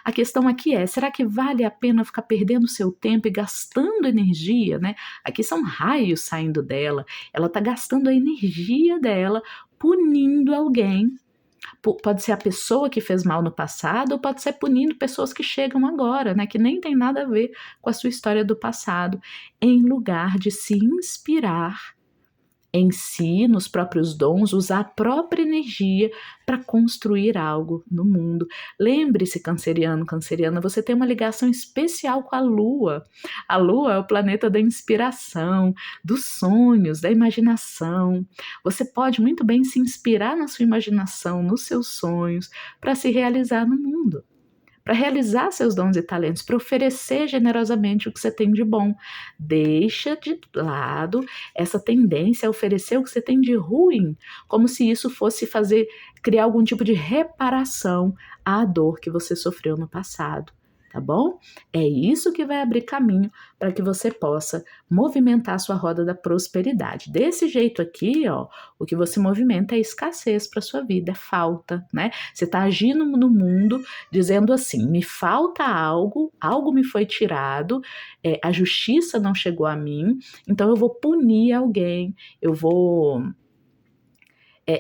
A questão aqui é, será que vale a pena ficar perdendo seu tempo e gastando energia, né? Aqui são raios saindo dela, ela está gastando a energia dela punindo alguém. Pode ser a pessoa que fez mal no passado ou pode ser punindo pessoas que chegam agora, né, que nem tem nada a ver com a sua história do passado, em lugar de se inspirar em si, nos próprios dons, usar a própria energia para construir algo no mundo. Lembre-se, canceriano, canceriana, você tem uma ligação especial com a Lua. A Lua é o planeta da inspiração, dos sonhos, da imaginação. Você pode muito bem se inspirar na sua imaginação, nos seus sonhos, para se realizar no mundo, para realizar seus dons e talentos, para oferecer generosamente o que você tem de bom. Deixa de lado essa tendência a oferecer o que você tem de ruim, como se isso fosse criar algum tipo de reparação à dor que você sofreu no passado. Tá bom? É isso que vai abrir caminho para que você possa movimentar a sua roda da prosperidade. Desse jeito aqui, ó, o que você movimenta é escassez para sua vida, é falta, né? Você está agindo no mundo dizendo assim, me falta algo, algo me foi tirado, a justiça não chegou a mim, então eu vou punir alguém, eu vou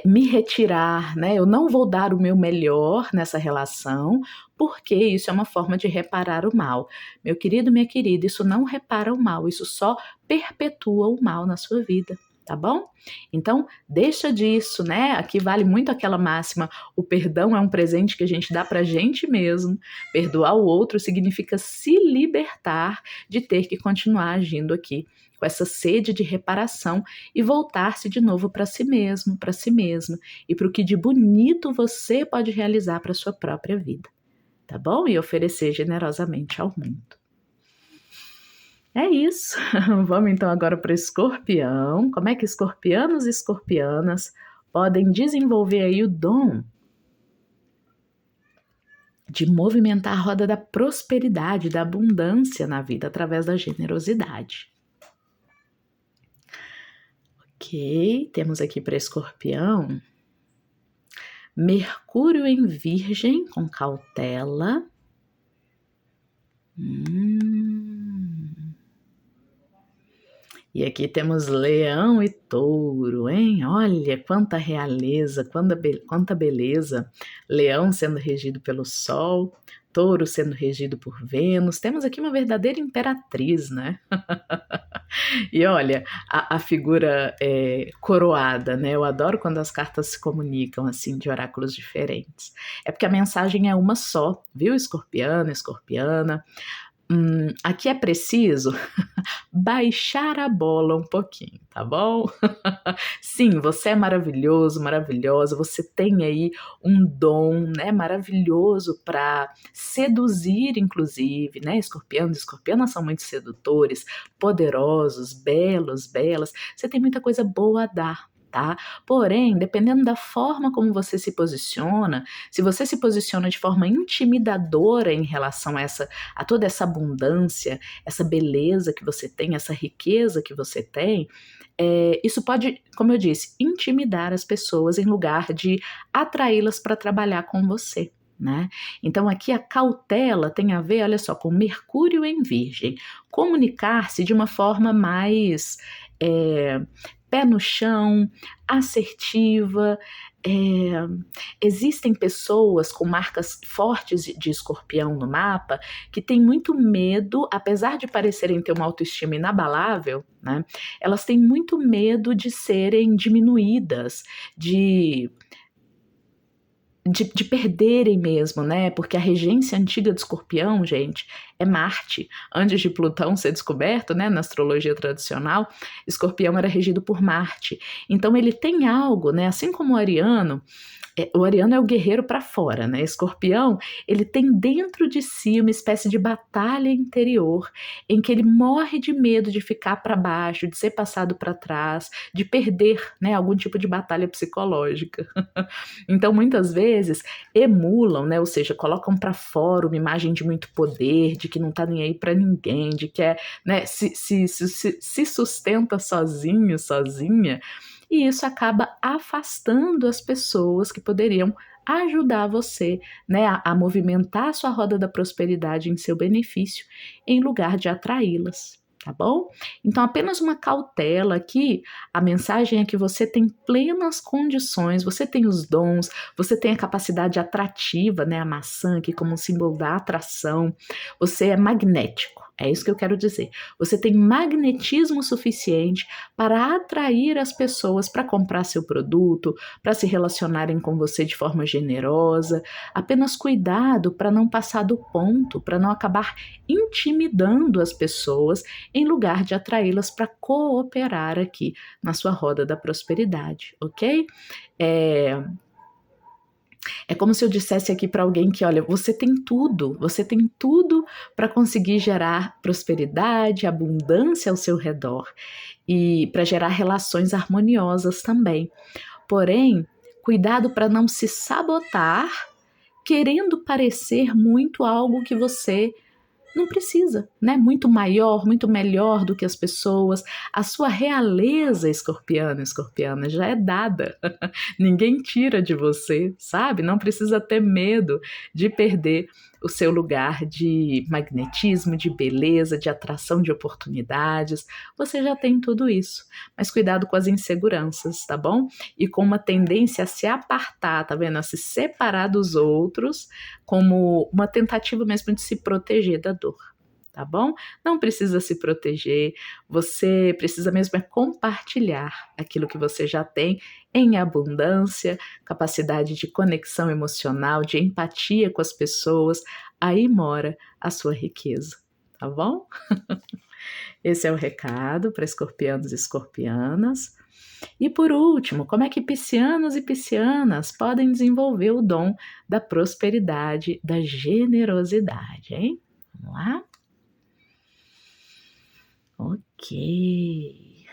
me retirar, né? Eu não vou dar o meu melhor nessa relação, porque isso é uma forma de reparar o mal. Meu querido, minha querida, isso não repara o mal, isso só perpetua o mal na sua vida, tá bom? Então, deixa disso, né? Aqui vale muito aquela máxima, o perdão é um presente que a gente dá pra gente mesmo. Perdoar o outro significa se libertar de ter que continuar agindo aqui com essa sede de reparação e voltar-se de novo para si mesmo, para si mesma e para o que de bonito você pode realizar para sua própria vida, tá bom? E oferecer generosamente ao mundo. É isso. Vamos então agora para o Escorpião. Como é que escorpianos e escorpianas podem desenvolver aí o dom de movimentar a roda da prosperidade, da abundância na vida através da generosidade? Ok, temos aqui para Escorpião, Mercúrio em Virgem com cautela. E aqui temos Leão e Touro, hein? Olha quanta realeza, quanta beleza. Leão sendo regido pelo Sol, Touro sendo regido por Vênus. Temos aqui uma verdadeira imperatriz, né? E olha, a figura coroada, né? Eu adoro quando as cartas se comunicam assim, de oráculos diferentes. É porque a mensagem é uma só, viu, escorpiano, escorpiana? Aqui é preciso baixar a bola um pouquinho, tá bom? Sim, você é maravilhoso, maravilhosa, você tem aí um dom, né, maravilhoso para seduzir, inclusive, né? Escorpianos e escorpianas são muito sedutores, poderosos, belos, belas. Você tem muita coisa boa a dar. Tá? Porém, dependendo da forma como você se posiciona, se você se posiciona de forma intimidadora em relação a toda essa abundância, essa beleza que você tem, essa riqueza que você tem, isso pode, como eu disse, intimidar as pessoas em lugar de atraí-las para trabalhar com você. Né? Então, aqui a cautela tem a ver, olha só, com Mercúrio em Virgem. Comunicar-se de uma forma mais pé no chão, assertiva. Existem pessoas com marcas fortes de escorpião no mapa que têm muito medo, apesar de parecerem ter uma autoestima inabalável, né? Elas têm muito medo de serem diminuídas, de perderem mesmo, né? Porque a regência antiga de Escorpião, gente, é Marte. Antes de Plutão ser descoberto, né, na astrologia tradicional, Escorpião era regido por Marte. Então ele tem algo, né? Assim como o Ariano é o guerreiro para fora, né? Escorpião, ele tem dentro de si uma espécie de batalha interior, em que ele morre de medo de ficar para baixo, de ser passado para trás, de perder, né, algum tipo de batalha psicológica. Então, muitas vezes emulam, né? Ou seja, colocam para fora uma imagem de muito poder, de que não tá nem aí para ninguém, de que né, se sustenta sozinho, sozinha. E isso acaba afastando as pessoas que poderiam ajudar você, né, a movimentar a sua roda da prosperidade em seu benefício, em lugar de atraí-las. Tá bom? Então, apenas uma cautela aqui. A mensagem é que você tem plenas condições, você tem os dons, você tem a capacidade atrativa, né? A maçã aqui como um símbolo da atração. Você é magnético. É isso que eu quero dizer. Você tem magnetismo suficiente para atrair as pessoas para comprar seu produto, para se relacionarem com você de forma generosa. Apenas cuidado para não passar do ponto, para não acabar intimidando as pessoas em lugar de atraí-las para cooperar aqui na sua roda da prosperidade, ok? É como se eu dissesse aqui para alguém que, olha, você tem tudo para conseguir gerar prosperidade, abundância ao seu redor e para gerar relações harmoniosas também. Porém, cuidado para não se sabotar querendo parecer muito algo que você não precisa, né? Muito maior, muito melhor do que as pessoas. A sua realeza escorpiana já é dada. Ninguém tira de você, sabe? Não precisa ter medo de perder o seu lugar de magnetismo, de beleza, de atração de oportunidades. Você já tem tudo isso. Mas cuidado com as inseguranças, tá bom? E com uma tendência a se apartar, tá vendo? A se separar dos outros, como uma tentativa mesmo de se proteger da dor. Tá bom? Não precisa se proteger, você precisa mesmo é compartilhar aquilo que você já tem em abundância, capacidade de conexão emocional, de empatia com as pessoas, aí mora a sua riqueza, tá bom? Esse é o recado para escorpianos e escorpianas. E por último, como é que piscianos e piscianas podem desenvolver o dom da prosperidade, da generosidade, hein? Vamos lá? Ok.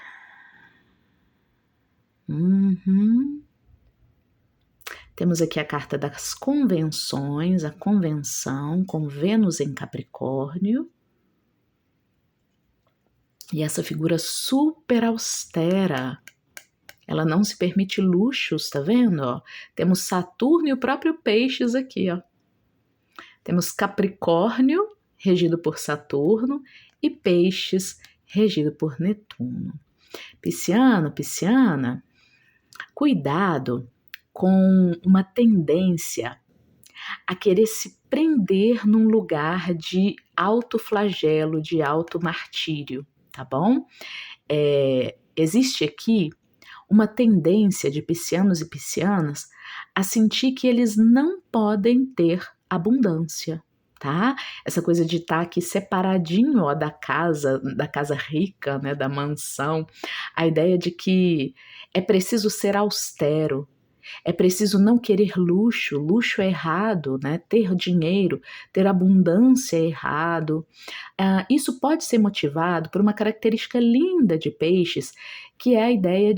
Temos aqui a carta das convenções, a convenção com Vênus em Capricórnio. E essa figura super austera, ela não se permite luxos, tá vendo? Ó? Temos Saturno e o próprio Peixes aqui, ó. Temos Capricórnio, regido por Saturno, e Peixes, regido por Netuno. Pisciano, pisciana, cuidado com uma tendência a querer se prender num lugar de autoflagelo, de automartírio, tá bom? Existe aqui uma tendência de piscianos e piscianas a sentir que eles não podem ter abundância, tá? Essa coisa de estar aqui separadinho, ó, da casa rica, né, da mansão. A ideia de que é preciso ser austero, é preciso não querer luxo, luxo é errado, né? Ter dinheiro, ter abundância é errado. Isso pode ser motivado por uma característica linda de peixes, que é a ideia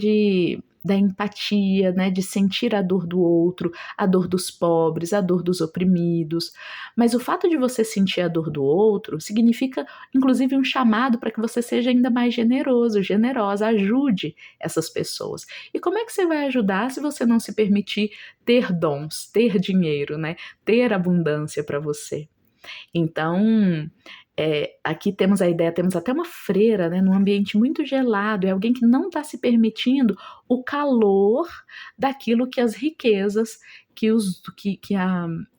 da empatia, né, de sentir a dor do outro, a dor dos pobres, a dor dos oprimidos. Mas o fato de você sentir a dor do outro significa, inclusive, um chamado para que você seja ainda mais generoso, generosa, ajude essas pessoas. E como é que você vai ajudar se você não se permitir ter dons, ter dinheiro, né, ter abundância para você? Então, aqui temos a ideia, temos até uma freira, né, num ambiente muito gelado, é alguém que não está se permitindo o calor daquilo que as riquezas,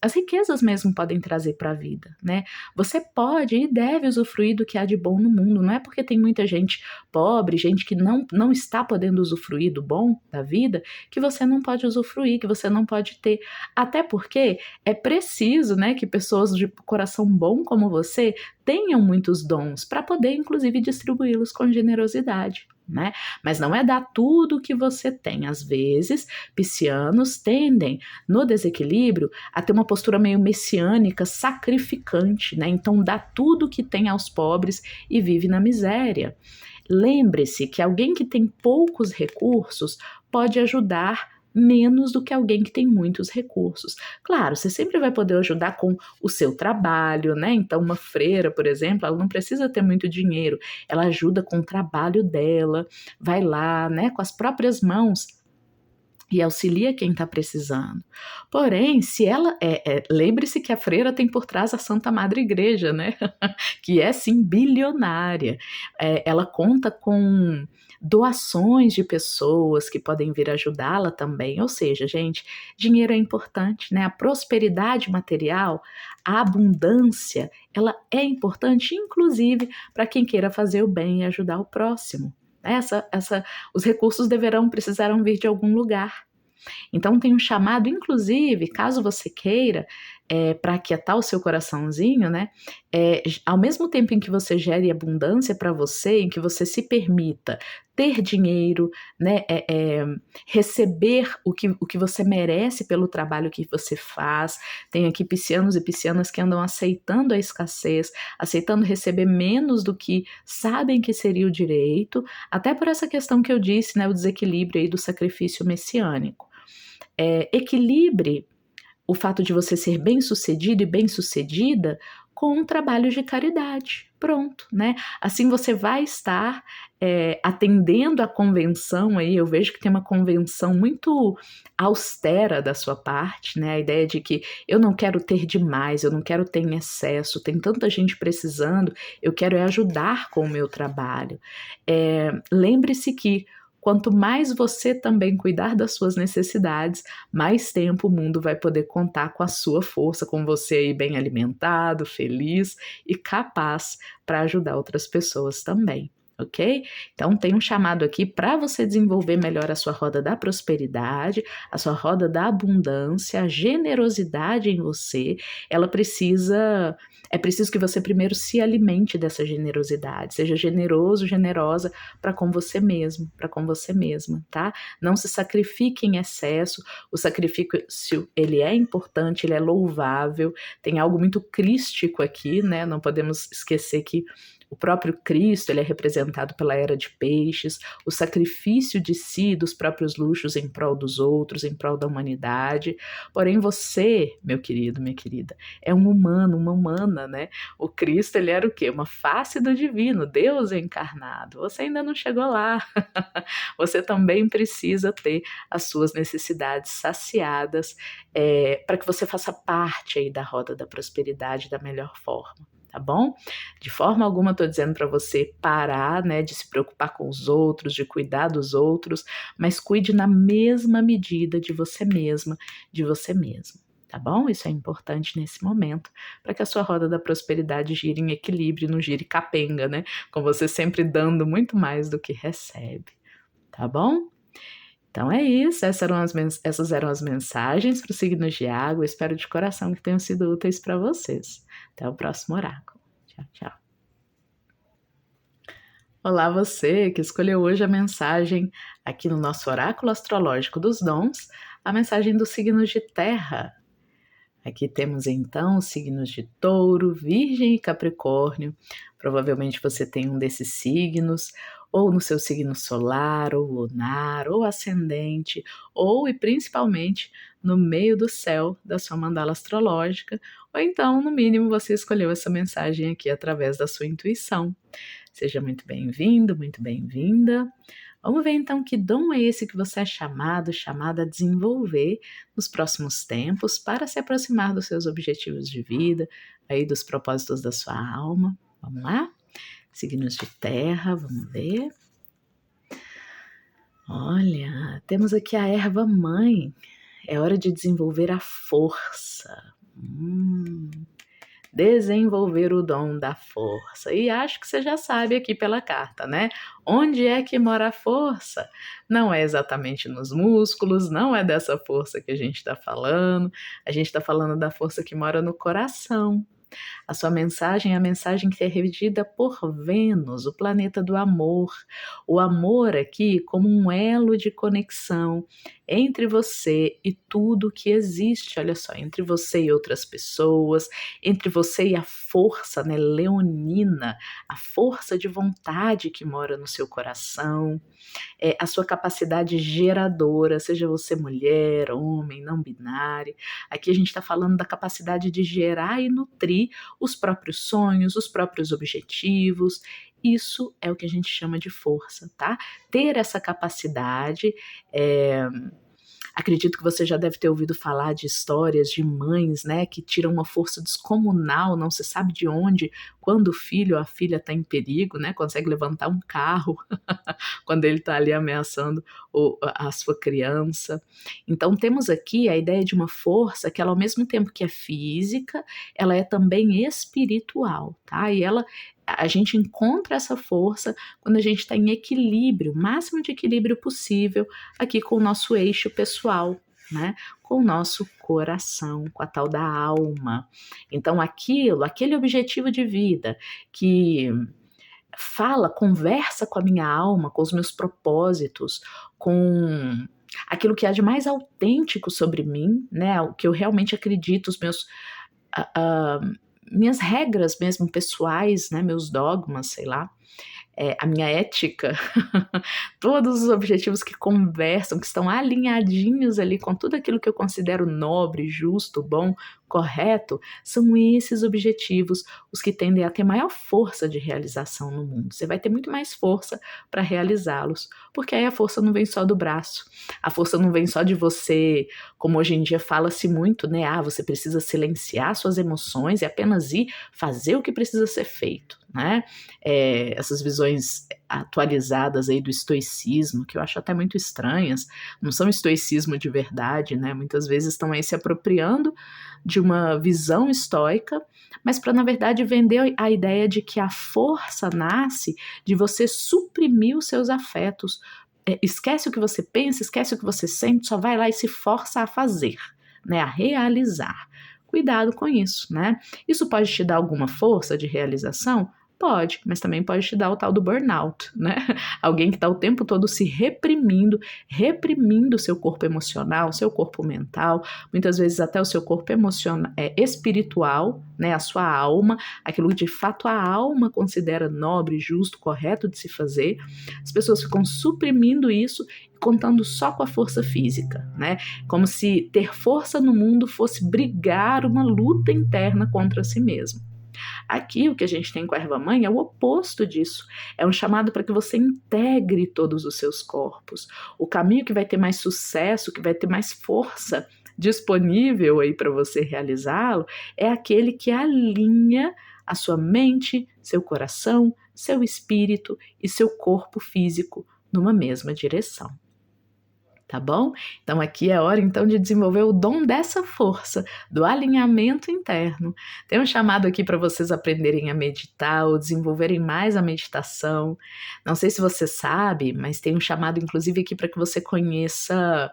as riquezas mesmo podem trazer para a vida, né? Você pode e deve usufruir do que há de bom no mundo, não é porque tem muita gente pobre, gente que não está podendo usufruir do bom da vida, que você não pode usufruir, que você não pode ter. Até porque é preciso, né, que pessoas de coração bom como você tenham muitos dons para poder, inclusive, distribuí-los com generosidade, né? Mas não é dar tudo que você tem. Às vezes, piscianos tendem, no desequilíbrio, a ter uma postura meio messiânica, sacrificante, né? Então, dá tudo que tem aos pobres e vive na miséria. Lembre-se que alguém que tem poucos recursos pode ajudar menos do que alguém que tem muitos recursos. Claro, você sempre vai poder ajudar com o seu trabalho, né? Então, uma freira, por exemplo, ela não precisa ter muito dinheiro, ela ajuda com o trabalho dela, vai lá, né, com as próprias mãos e auxilia quem está precisando. Porém, se ela lembre-se que a freira tem por trás a Santa Madre Igreja, né? Que é sim bilionária. Ela conta com doações de pessoas que podem vir ajudá-la também. Ou seja, gente, dinheiro é importante, né? A prosperidade material, a abundância, ela é importante, inclusive, para quem queira fazer o bem e ajudar o próximo. Os recursos precisarão vir de algum lugar. Então tem um chamado, inclusive, caso você queira, para aquietar o seu coraçãozinho, né? Ao mesmo tempo em que você gere abundância para você, em que você se permita ter dinheiro, né? Receber o que você merece pelo trabalho que você faz. Tem aqui piscianos e piscianas que andam aceitando a escassez, aceitando receber menos do que sabem que seria o direito, até por essa questão que eu disse, né? O desequilíbrio aí do sacrifício messiânico. Equilibre o fato de você ser bem-sucedido e bem-sucedida com um trabalho de caridade. Pronto, né? Assim você vai estar atendendo a convenção aí. Eu vejo que tem uma convenção muito austera da sua parte, né? A ideia de que eu não quero ter demais, eu não quero ter em excesso, tem tanta gente precisando, eu quero ajudar com o meu trabalho. Lembre-se que quanto mais você também cuidar das suas necessidades, mais tempo o mundo vai poder contar com a sua força, com você aí bem alimentado, feliz e capaz para ajudar outras pessoas também. Ok? Então tem um chamado aqui para você desenvolver melhor a sua roda da prosperidade, a sua roda da abundância, a generosidade em você. É preciso que você primeiro se alimente dessa generosidade, seja generoso, generosa para com você mesmo, para com você mesma, tá? Não se sacrifique em excesso. O sacrifício, ele é importante, ele é louvável. Tem algo muito crístico aqui, né? Não podemos esquecer que o próprio Cristo, ele é representado pela era de peixes, o sacrifício de si, dos próprios luxos em prol dos outros, em prol da humanidade. Porém, você, meu querido, minha querida, é um humano, uma humana, né? O Cristo, ele era o quê? Uma face do divino, Deus encarnado. Você ainda não chegou lá. Você também precisa ter as suas necessidades saciadas, para que você faça parte aí da roda da prosperidade da melhor forma. Tá bom? De forma alguma estou dizendo para você parar, né, de se preocupar com os outros, de cuidar dos outros, mas cuide na mesma medida de você mesma, de você mesmo. Tá bom? Isso é importante nesse momento, para que a sua roda da prosperidade gire em equilíbrio, não gire capenga, né? Com você sempre dando muito mais do que recebe. Tá bom? Então é isso, essas eram as mensagens para os signos de água. Eu espero de coração que tenham sido úteis para vocês. Até o próximo oráculo. Tchau, tchau. Olá, você que escolheu hoje a mensagem aqui no nosso oráculo astrológico dos dons, a mensagem dos signos de terra. Aqui temos então os signos de Touro, Virgem e Capricórnio. Provavelmente você tem um desses signos, ou no seu signo solar, ou lunar, ou ascendente, ou e principalmente no meio do céu da sua mandala astrológica, ou então, no mínimo, você escolheu essa mensagem aqui através da sua intuição. Seja muito bem-vindo, muito bem-vinda. Vamos ver então que dom é esse que você é chamada a desenvolver nos próximos tempos para se aproximar dos seus objetivos de vida, aí dos propósitos da sua alma. Vamos lá? Signos de terra, vamos ver. Olha, temos aqui a erva mãe. É hora de desenvolver a força. Desenvolver o dom da força. E acho que você já sabe aqui pela carta, né? Onde é que mora a força? Não é exatamente nos músculos, não é dessa força que a gente está falando. A gente está falando da força que mora no coração. A sua mensagem é a mensagem que é redigida por Vênus, o planeta do amor. O amor aqui como um elo de conexão entre você e tudo que existe, olha só, entre você e outras pessoas, entre você e a força, né, leonina, a força de vontade que mora no seu coração, a sua capacidade geradora, seja você mulher, homem, não binário. Aqui a gente está falando da capacidade de gerar e nutrir os próprios sonhos, os próprios objetivos. Isso é o que a gente chama de força, tá? Ter essa capacidade Acredito que você já deve ter ouvido falar de histórias de mães, né, que tiram uma força descomunal, não se sabe de onde, quando o filho ou a filha está em perigo, né, consegue levantar um carro quando ele está ali ameaçando a sua criança. Então temos aqui a ideia de uma força que ela, ao mesmo tempo que é física, ela é também espiritual, tá? E a gente encontra essa força quando a gente está em equilíbrio, o máximo de equilíbrio possível aqui com o nosso eixo pessoal, né? Com o nosso coração, com a tal da alma. Então aquele objetivo de vida que conversa com a minha alma, com os meus propósitos, com aquilo que há de mais autêntico sobre mim, né? O que eu realmente acredito, minhas regras mesmo pessoais, né? Meus dogmas, sei lá. A minha ética, todos os objetivos que conversam, que estão alinhadinhos ali com tudo aquilo que eu considero nobre, justo, bom, correto, são esses objetivos os que tendem a ter maior força de realização no mundo. Você vai ter muito mais força para realizá-los, porque aí a força não vem só do braço, a força não vem só de você, como hoje em dia fala-se muito, né? Você precisa silenciar suas emoções e apenas ir fazer o que precisa ser feito, né? Essas visões atualizadas aí do estoicismo, que eu acho até muito estranhas, não são estoicismo de verdade, né? Muitas vezes estão aí se apropriando de uma visão estoica, mas para, na verdade, vender a ideia de que a força nasce de você suprimir os seus afetos. Esquece o que você pensa, esquece o que você sente, só vai lá e se força a fazer, né? A realizar. Cuidado com isso, né? Isso pode te dar alguma força de realização? Pode, mas também pode te dar o tal do burnout, né? Alguém que está o tempo todo se reprimindo o seu corpo emocional, seu corpo mental, muitas vezes até o seu corpo espiritual, né? A sua alma, aquilo que de fato a alma considera nobre, justo, correto de se fazer. As pessoas ficam suprimindo isso, contando só com a força física, né? Como se ter força no mundo fosse brigar uma luta interna contra si mesmo. Aqui o que a gente tem com a erva mãe é o oposto disso. É um chamado para que você integre todos os seus corpos. O caminho que vai ter mais sucesso, que vai ter mais força disponível aí para você realizá-lo, é aquele que alinha a sua mente, seu coração, seu espírito e seu corpo físico numa mesma direção. tá bom? Então aqui é hora então de desenvolver o dom dessa força, do alinhamento interno. Tem um chamado aqui para vocês aprenderem a meditar ou desenvolverem mais a meditação. Não sei se você sabe, mas tem um chamado inclusive aqui para que você conheça,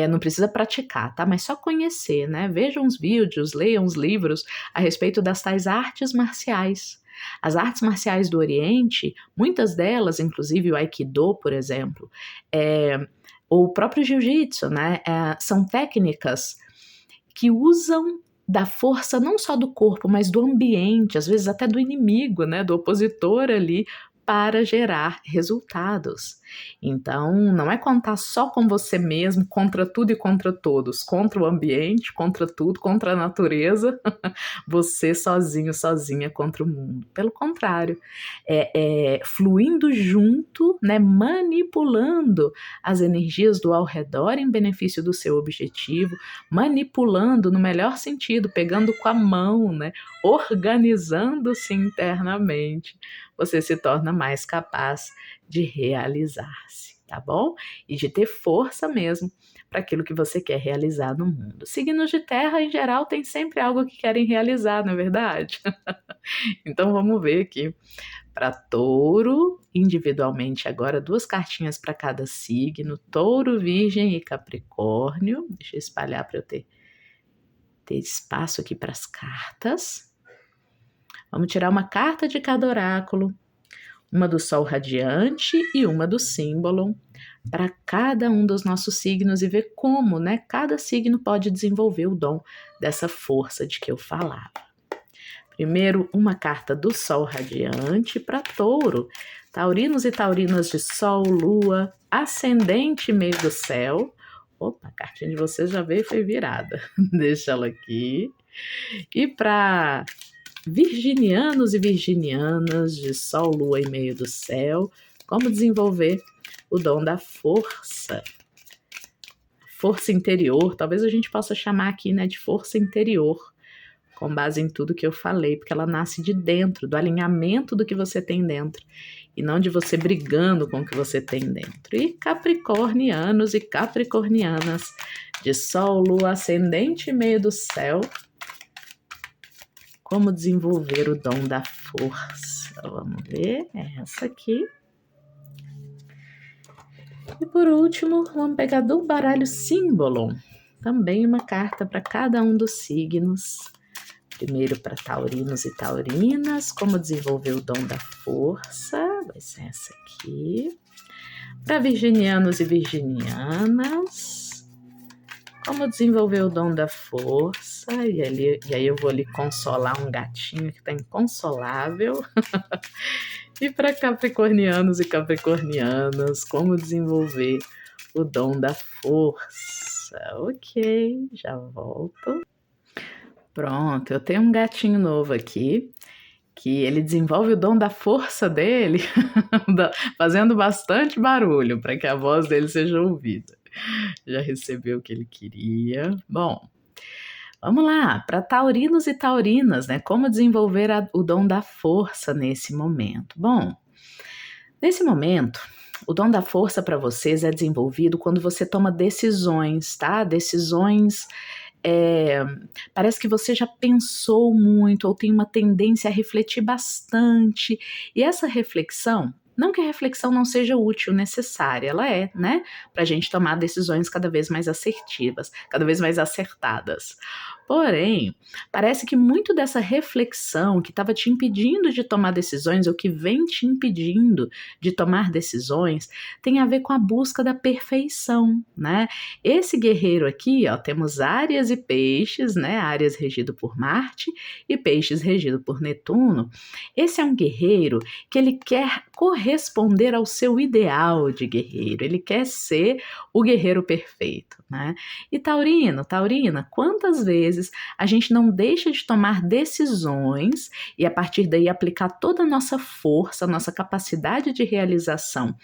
não precisa praticar, tá? Mas só conhecer, né? Veja uns vídeos, leia uns livros a respeito das tais artes marciais. As artes marciais do Oriente, muitas delas, inclusive o Aikido, por exemplo, ou o próprio Jiu-Jitsu, né? São técnicas que usam da força não só do corpo, mas do ambiente, às vezes até do inimigo, né? Do opositor ali, para gerar resultados. Então, não é contar só com você mesmo, contra tudo e contra todos, contra o ambiente, contra tudo, contra a natureza, você sozinho, sozinha contra o mundo. Pelo contrário, fluindo junto, né, manipulando as energias do ao redor em benefício do seu objetivo, manipulando no melhor sentido, pegando com a mão, né, organizando-se internamente, você se torna mais capaz de realizar-se, tá bom? E de ter força mesmo para aquilo que você quer realizar no mundo. Signos de terra, em geral, tem sempre algo que querem realizar, não é verdade? Então vamos ver aqui. Para touro, individualmente agora, 2 cartinhas para cada signo, touro, virgem e capricórnio. Deixa eu espalhar para eu ter espaço aqui para as cartas. Vamos tirar uma carta de cada oráculo, uma do Sol radiante e uma do símbolo, para cada um dos nossos signos e ver como, né, cada signo pode desenvolver o dom dessa força de que eu falava. Primeiro, uma carta do Sol radiante para touro, taurinos e taurinas de Sol, Lua, ascendente e meio do céu. Opa, a cartinha de vocês já veio e foi virada. Deixa ela aqui. E para virginianos e virginianas de Sol, Lua e meio do céu, como desenvolver o dom da força. Força interior, talvez a gente possa chamar aqui, né, de força interior, com base em tudo que eu falei, porque ela nasce de dentro, do alinhamento do que você tem dentro, e não de você brigando com o que você tem dentro. E capricornianos e capricornianas de Sol, Lua, ascendente e meio do céu, como desenvolver o dom da força. Vamos ver, é essa aqui. E por último, vamos pegar do baralho símbolo, também uma carta para cada um dos signos. Primeiro para taurinos e taurinas, como desenvolver o dom da força, vai ser essa aqui. Para virginianos e virginianas, como desenvolver o dom da força, e aí eu vou ali consolar um gatinho que está inconsolável. E para capricornianos e capricornianas, como desenvolver o dom da força. Ok, já volto. Pronto, eu tenho um gatinho novo aqui, que ele desenvolve o dom da força dele, fazendo bastante barulho, para que a voz dele seja ouvida. Já recebeu o que ele queria. Bom, vamos lá, para taurinos e taurinas, né? Como desenvolver o dom da força nesse momento? Bom, nesse momento, o dom da força para vocês é desenvolvido quando você toma decisões, tá? Decisões. Parece que você já pensou muito ou tem uma tendência a refletir bastante. E essa reflexão, não que a reflexão não seja útil, necessária, ela é, né? Para a gente tomar decisões cada vez mais assertivas, cada vez mais acertadas. Porém, parece que muito dessa reflexão que estava te impedindo de tomar decisões, ou que vem te impedindo de tomar decisões, tem a ver com a busca da perfeição, né? Esse guerreiro aqui, ó, temos Áries e Peixes, né? Áries regido por Marte e Peixes regido por Netuno. Esse é um guerreiro que ele quer corresponder ao seu ideal de guerreiro, ele quer ser o guerreiro perfeito, né? E taurino, taurina, quantas vezes a gente não deixa de tomar decisões e a partir daí aplicar toda a nossa força, a nossa capacidade de realização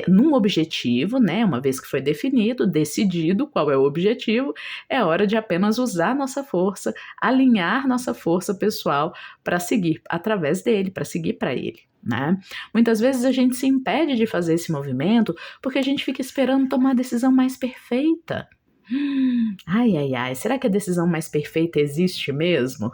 num objetivo, né? Uma vez que foi definido, decidido qual é o objetivo, é hora de apenas usar nossa força, alinhar nossa força pessoal para seguir através dele, para seguir para ele. né? Muitas vezes a gente se impede de fazer esse movimento porque a gente fica esperando tomar a decisão mais perfeita. Ai, ai, ai, será que a decisão mais perfeita existe mesmo?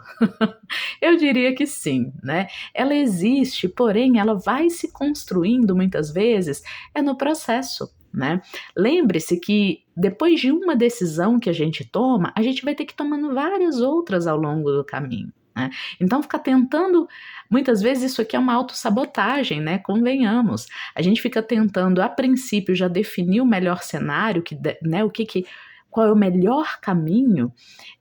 Eu diria que sim, né? Ela existe, porém ela vai se construindo muitas vezes no processo, né? Lembre-se que depois de uma decisão que a gente toma, a gente vai ter que ir tomando várias outras ao longo do caminho, né? Então ficar tentando, muitas vezes isso aqui é uma autossabotagem, né? Convenhamos. A gente fica tentando, a princípio, já definir o melhor cenário, né? Qual é o melhor caminho,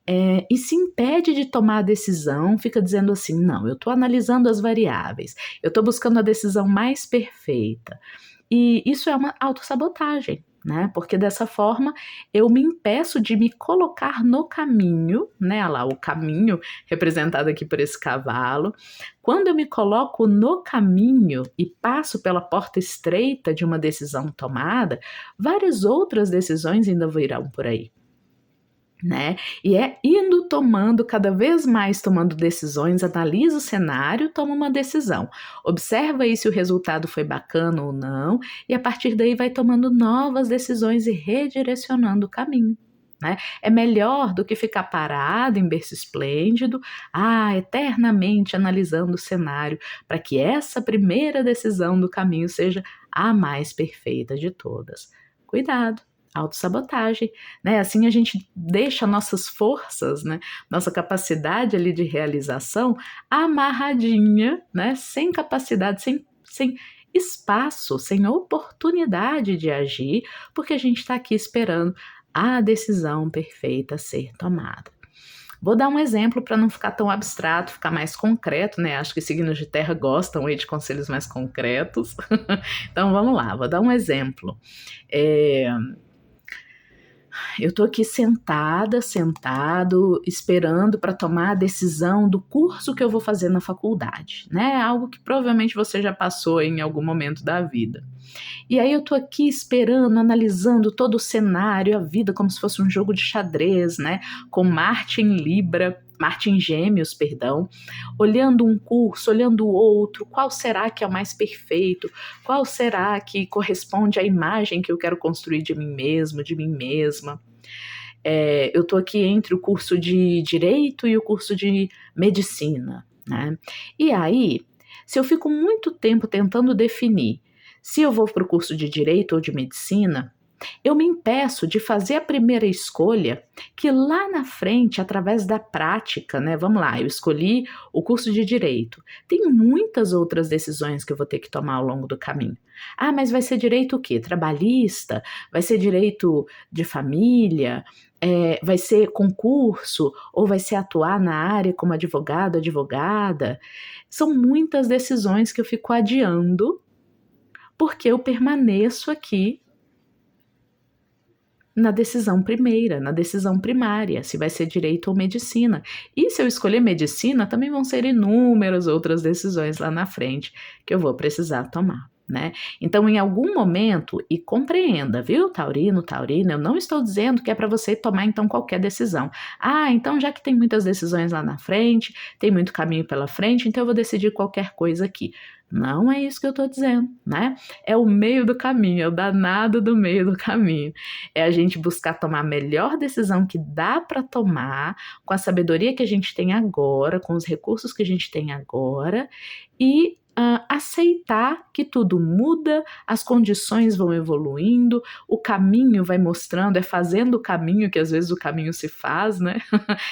e se impede de tomar a decisão, fica dizendo assim: não, eu estou analisando as variáveis, eu estou buscando a decisão mais perfeita. E isso é uma autossabotagem, né? Porque dessa forma eu me impeço de me colocar no caminho, né? Olha lá, o caminho representado aqui por esse cavalo. Quando eu me coloco no caminho e passo pela porta estreita de uma decisão tomada, várias outras decisões ainda virão por aí, né? E é indo tomando cada vez mais, tomando decisões, analisa o cenário, toma uma decisão. Observa aí se o resultado foi bacana ou não, e a partir daí vai tomando novas decisões e redirecionando o caminho, né? É melhor do que ficar parado em berço esplêndido, eternamente analisando o cenário, para que essa primeira decisão do caminho seja a mais perfeita de todas. Cuidado! Autossabotagem, né? Assim a gente deixa nossas forças, né? Nossa capacidade ali de realização amarradinha, né? Sem capacidade, sem espaço, sem oportunidade de agir, porque a gente está aqui esperando a decisão perfeita ser tomada. Vou dar um exemplo para não ficar tão abstrato, ficar mais concreto, né? Acho que signos de terra gostam aí de conselhos mais concretos. Então vamos lá, vou dar um exemplo. Eu tô aqui sentado, esperando para tomar a decisão do curso que eu vou fazer na faculdade, né? Algo que provavelmente você já passou em algum momento da vida. E aí eu tô aqui esperando, analisando todo o cenário, a vida como se fosse um jogo de xadrez, né? Com Marte em Gêmeos, perdão, olhando um curso, olhando o outro, qual será que é o mais perfeito? Qual será que corresponde à imagem que eu quero construir de mim mesmo, de mim mesma? Eu tô aqui entre o curso de Direito e o curso de Medicina, né? E aí, se eu fico muito tempo tentando definir se eu vou para o curso de Direito ou de Medicina, eu me impeço de fazer a primeira escolha, que lá na frente, através da prática, né? Vamos lá, eu escolhi o curso de Direito. Tem muitas outras decisões que eu vou ter que tomar ao longo do caminho. Mas vai ser direito o quê? Trabalhista? Vai ser direito de família? Vai ser concurso? Ou vai ser atuar na área como advogado, advogada? São muitas decisões que eu fico adiando porque eu permaneço aqui na decisão primeira, na decisão primária, se vai ser direito ou medicina. E se eu escolher medicina, também vão ser inúmeras outras decisões lá na frente que eu vou precisar tomar, né? Então, em algum momento, e compreenda, viu, Taurino, Taurina, eu não estou dizendo que é para você tomar, então, qualquer decisão. Então, já que tem muitas decisões lá na frente, tem muito caminho pela frente, então eu vou decidir qualquer coisa aqui. Não é isso que eu estou dizendo, né? É o meio do caminho, é o danado do meio do caminho. É a gente buscar tomar a melhor decisão que dá para tomar, com a sabedoria que a gente tem agora, com os recursos que a gente tem agora, e aceitar que tudo muda, as condições vão evoluindo, o caminho vai mostrando, é fazendo o caminho que às vezes o caminho se faz, né?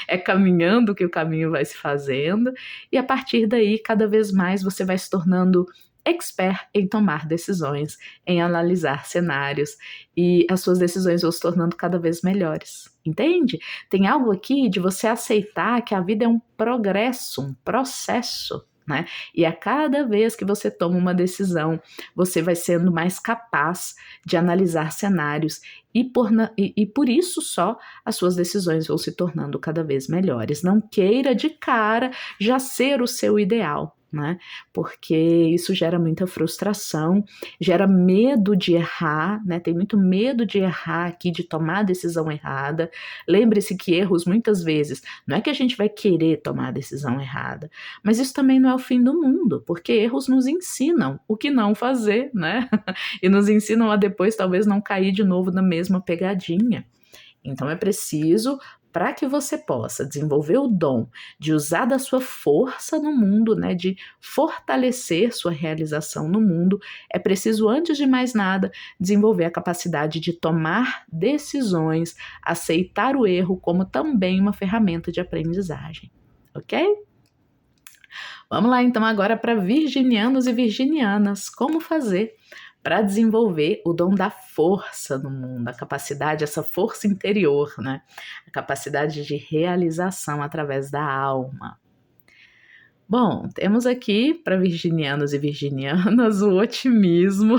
É caminhando que o caminho vai se fazendo, e a partir daí, cada vez mais você vai se tornando expert em tomar decisões, em analisar cenários, e as suas decisões vão se tornando cada vez melhores. Entende? Tem algo aqui de você aceitar que a vida é um progresso, um processo, né? E a cada vez que você toma uma decisão, você vai sendo mais capaz de analisar cenários e por isso só as suas decisões vão se tornando cada vez melhores. Não queira de cara já ser o seu ideal, né? Porque isso gera muita frustração, gera medo de errar, né? Tem muito medo de errar aqui, de tomar a decisão errada. Lembre-se que erros, muitas vezes, não é que a gente vai querer tomar a decisão errada, mas isso também não é o fim do mundo, porque erros nos ensinam o que não fazer, né? E nos ensinam a depois talvez não cair de novo na mesma pegadinha. Então é preciso, para que você possa desenvolver o dom de usar da sua força no mundo, né, de fortalecer sua realização no mundo, é preciso, antes de mais nada, desenvolver a capacidade de tomar decisões, aceitar o erro como também uma ferramenta de aprendizagem, ok? Vamos lá então agora para virginianos e virginianas, como fazer para desenvolver o dom da força no mundo, a capacidade, essa força interior, né? A capacidade de realização através da alma. Bom, temos aqui para virginianos e virginianas o otimismo.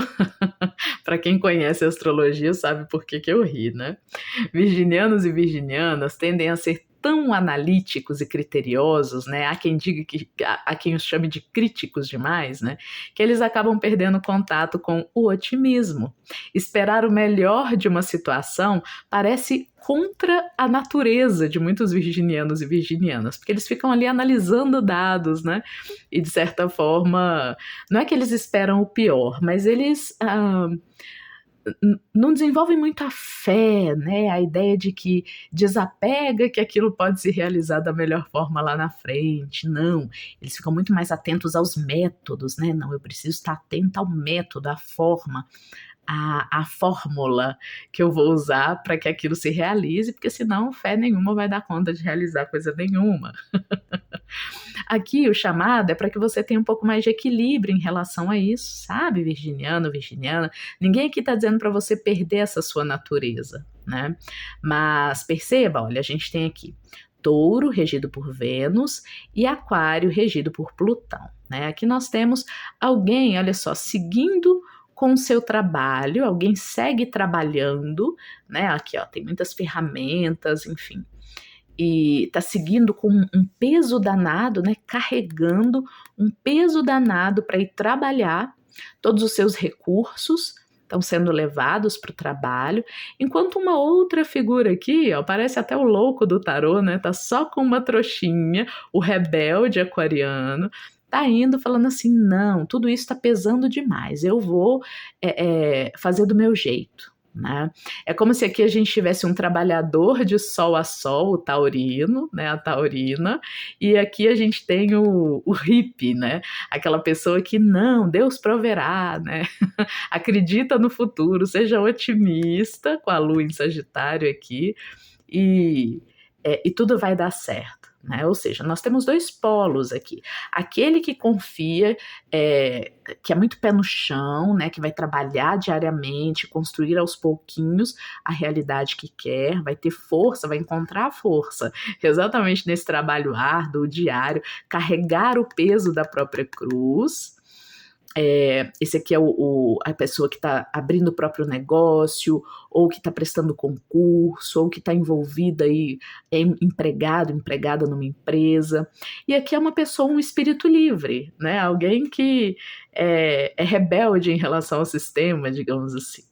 Para quem conhece a astrologia sabe por que eu ri, né? Virginianos e virginianas tendem a ser tão analíticos e criteriosos, né? Há quem diga que há quem os chame de críticos demais, né? Que eles acabam perdendo contato com o otimismo. Esperar o melhor de uma situação parece contra a natureza de muitos virginianos e virginianas, porque eles ficam ali analisando dados, né? E de certa forma, não é que eles esperam o pior, mas eles não desenvolvem muita fé, né? A ideia de que desapega que aquilo pode se realizar da melhor forma lá na frente. Não, eles ficam muito mais atentos aos métodos, né? Não, eu preciso estar atento ao método, à forma, a fórmula que eu vou usar para que aquilo se realize, porque senão fé nenhuma vai dar conta de realizar coisa nenhuma. Aqui o chamado é para que você tenha um pouco mais de equilíbrio em relação a isso, sabe, virginiano, virginiana? Ninguém aqui está dizendo para você perder essa sua natureza, né? Mas perceba, olha, a gente tem aqui Touro, regido por Vênus, e Aquário, regido por Plutão, né? Aqui nós temos alguém, olha só, seguindo com o seu trabalho, alguém segue trabalhando, né? Aqui, ó, tem muitas ferramentas, enfim, e tá seguindo com um peso danado, né? Carregando um peso danado para ir trabalhar, todos os seus recursos estão sendo levados para o trabalho, enquanto uma outra figura aqui, ó, parece até o louco do tarô, né? Tá só com uma trouxinha, o rebelde aquariano, tá indo falando assim, não, tudo isso tá pesando demais, eu vou fazer do meu jeito, né? É como se aqui a gente tivesse um trabalhador de sol a sol, o taurino, né, a taurina, e aqui a gente tem o hippie, né, aquela pessoa que não, Deus proverá, né, acredita no futuro, seja otimista, com a lua em Sagitário aqui, e tudo vai dar certo. Né? Ou seja, nós temos dois polos aqui. Aquele que confia, que é muito pé no chão, né? Que vai trabalhar diariamente, construir aos pouquinhos a realidade que quer, vai ter força, vai encontrar força exatamente nesse trabalho árduo, diário, carregar o peso da própria cruz. Esse aqui é a pessoa que está abrindo o próprio negócio, ou que está prestando concurso, ou que está envolvida aí, empregada numa empresa. E aqui é uma pessoa, um espírito livre, né? Alguém que é rebelde em relação ao sistema, digamos assim.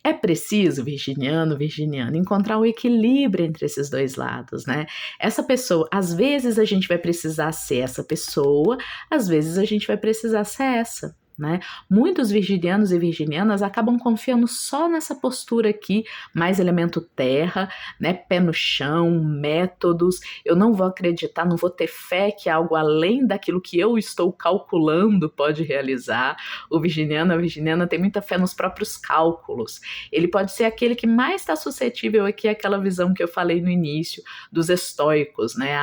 É preciso, virginiano, virginiana, encontrar um equilíbrio entre esses dois lados, né? Essa pessoa, às vezes a gente vai precisar ser essa pessoa, às vezes a gente vai precisar ser essa. Né? Muitos virginianos e virginianas acabam confiando só nessa postura aqui, mais elemento terra, né? Pé no chão, métodos. Eu não vou acreditar, não vou ter fé que algo além daquilo que eu estou calculando pode realizar. O virginiano, a virginiana tem muita fé nos próprios cálculos. Ele pode ser aquele que mais está suscetível aqui àquela visão que eu falei no início dos estoicos, né?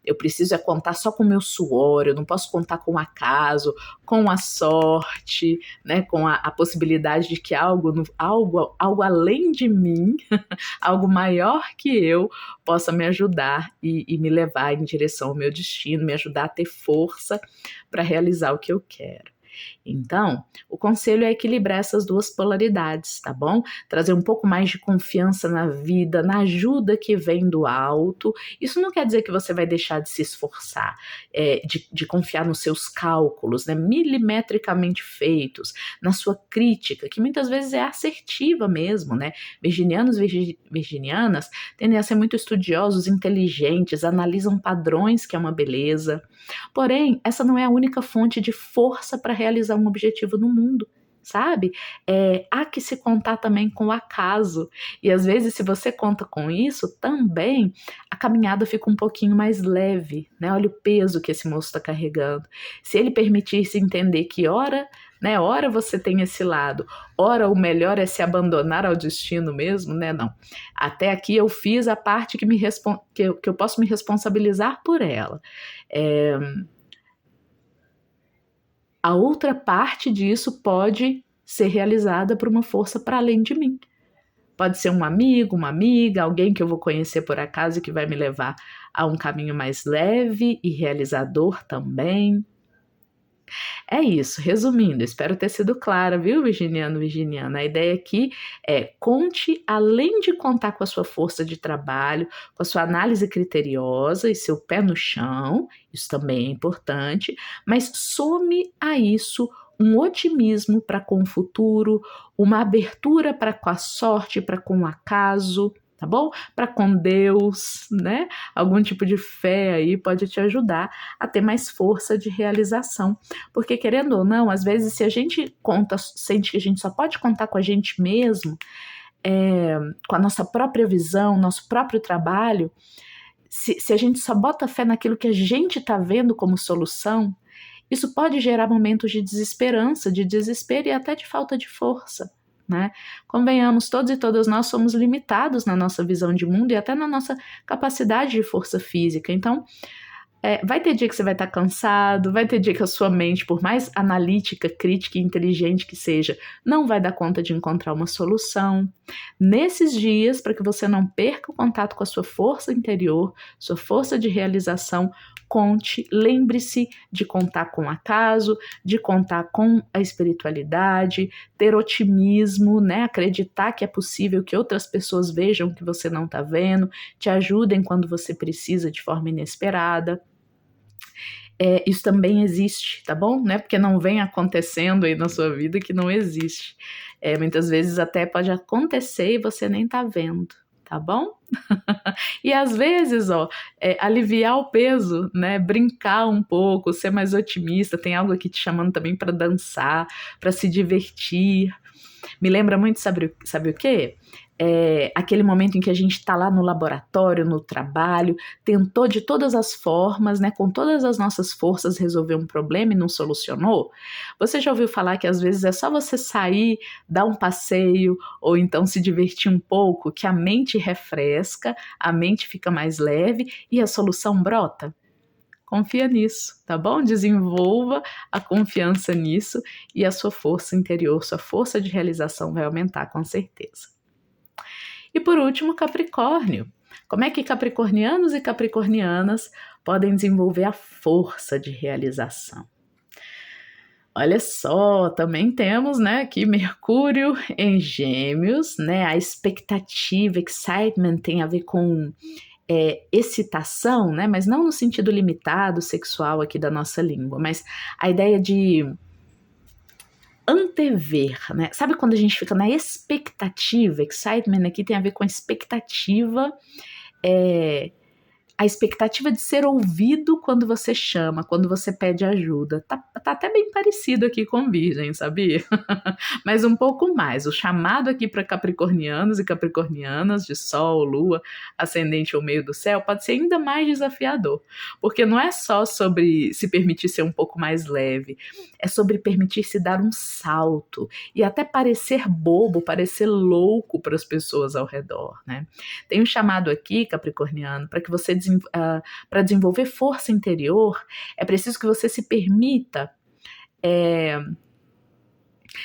Eu preciso contar só com o meu suor, eu não posso contar com o acaso, com a sorte, né, com a possibilidade de que algo além de mim, algo maior que eu, possa me ajudar e me levar em direção ao meu destino, me ajudar a ter força para realizar o que eu quero. Então, o conselho é equilibrar essas duas polaridades, tá bom? Trazer um pouco mais de confiança na vida, na ajuda que vem do alto. Isso não quer dizer que você vai deixar de se esforçar, de confiar nos seus cálculos, né, milimetricamente feitos, na sua crítica, que muitas vezes é assertiva mesmo, né? Virginianos e virginianas tendem a ser muito estudiosos, inteligentes, analisam padrões, que é uma beleza. Porém, essa não é a única fonte de força para realizar um objetivo no mundo, sabe? Há que se contar também com o acaso. E às vezes, se você conta com isso, também a caminhada fica um pouquinho mais leve, né? Olha o peso que esse moço está carregando. Se ele permitir-se entender que ora você tem esse lado, ora o melhor é se abandonar ao destino mesmo, né? Não. Até aqui eu fiz a parte que eu posso me responsabilizar por ela. A outra parte disso pode ser realizada por uma força para além de mim. Pode ser um amigo, uma amiga, alguém que eu vou conhecer por acaso e que vai me levar a um caminho mais leve e realizador também. É isso, resumindo, espero ter sido clara, viu, virginiano, virginiana? A ideia aqui é conte, além de contar com a sua força de trabalho, com a sua análise criteriosa e seu pé no chão, isso também é importante, mas some a isso um otimismo para com o futuro, uma abertura para com a sorte, para com o acaso, tá bom? Para com Deus, né? Algum tipo de fé aí pode te ajudar a ter mais força de realização. Porque, querendo ou não, às vezes, se a gente sente que a gente só pode contar com a gente mesmo, com a nossa própria visão, nosso próprio trabalho, se a gente só bota fé naquilo que a gente está vendo como solução, isso pode gerar momentos de desesperança, de desespero e até de falta de força. Né? Convenhamos, todos e todas nós somos limitados na nossa visão de mundo e até na nossa capacidade de força física. Então, vai ter dia que você vai estar cansado, vai ter dia que a sua mente, por mais analítica, crítica e inteligente que seja, não vai dar conta de encontrar uma solução. Nesses dias, para que você não perca o contato com a sua força interior, sua força de realização, conte, lembre-se de contar com o acaso, de contar com a espiritualidade, ter otimismo, né? Acreditar que é possível que outras pessoas vejam que você não está vendo, te ajudem quando você precisa de forma inesperada. Isso também existe, tá bom? Não é porque não vem acontecendo aí na sua vida que não existe. Muitas vezes até pode acontecer e você nem tá vendo, tá bom? E às vezes, aliviar o peso, né? Brincar um pouco, ser mais otimista. Tem algo aqui te chamando também para dançar, para se divertir. Me lembra muito, sabe o quê? Aquele momento em que a gente está lá no laboratório, no trabalho, tentou de todas as formas, né, com todas as nossas forças resolver um problema e não solucionou. Você já ouviu falar que às vezes é só você sair, dar um passeio ou então se divertir um pouco, que a mente refresca, a mente fica mais leve e a solução brota? Confia nisso, tá bom? Desenvolva a confiança nisso e a sua força interior, sua força de realização vai aumentar com certeza. E por último, Capricórnio. Como é que capricornianos e capricornianas podem desenvolver a força de realização? Olha só, também temos, né, aqui Mercúrio em Gêmeos, né? A expectativa, excitement tem a ver com excitação, né? Mas não no sentido limitado, sexual aqui da nossa língua, mas a ideia de antever, né? Sabe quando a gente fica na expectativa? Excitement aqui tem a ver com a expectativa, a expectativa de ser ouvido quando você chama, quando você pede ajuda. Tá até bem parecido aqui com Virgem, sabia? Mas um pouco mais. O chamado aqui para capricornianos e capricornianas de Sol, Lua, ascendente ou meio do céu pode ser ainda mais desafiador, porque não é só sobre se permitir ser um pouco mais leve, é sobre permitir-se dar um salto e até parecer bobo, parecer louco para as pessoas ao redor, né? Tem um chamado aqui, capricorniano, para que você para desenvolver força interior, é preciso que você se permita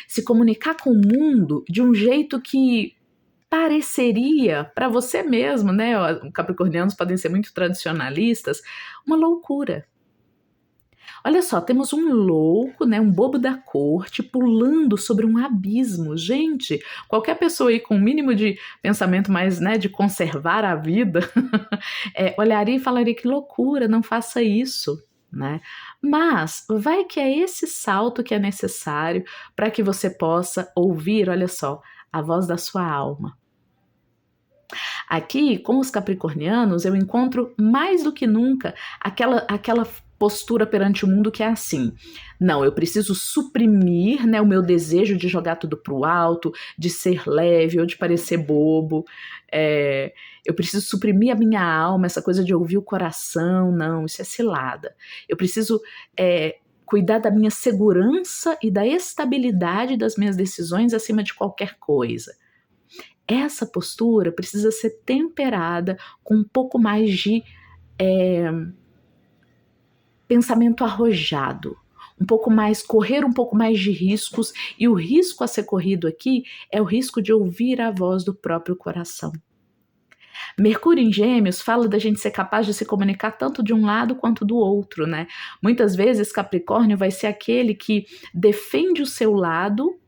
se comunicar com o mundo de um jeito que pareceria para você mesmo, né? Capricornianos podem ser muito tradicionalistas, uma loucura. Olha só, temos um louco, né, um bobo da corte, pulando sobre um abismo. Gente, qualquer pessoa aí com o mínimo de pensamento mais, né, de conservar a vida, olharia e falaria que loucura, não faça isso. Né? Mas vai que é esse salto que é necessário para que você possa ouvir, olha só, a voz da sua alma. Aqui, com os capricornianos, eu encontro mais do que nunca aquela postura perante o mundo que é assim: não, eu preciso suprimir, né, o meu desejo de jogar tudo pro alto, de ser leve ou de parecer bobo. Eu preciso suprimir a minha alma, essa coisa de ouvir o coração. Não, isso é cilada. Eu preciso cuidar da minha segurança e da estabilidade das minhas decisões acima de qualquer coisa. Essa postura precisa ser temperada com um pouco mais de pensamento arrojado, correr um pouco mais de riscos, e o risco a ser corrido aqui é o risco de ouvir a voz do próprio coração. Mercúrio em Gêmeos fala da gente ser capaz de se comunicar tanto de um lado quanto do outro, né? Muitas vezes Capricórnio vai ser aquele que defende o seu lado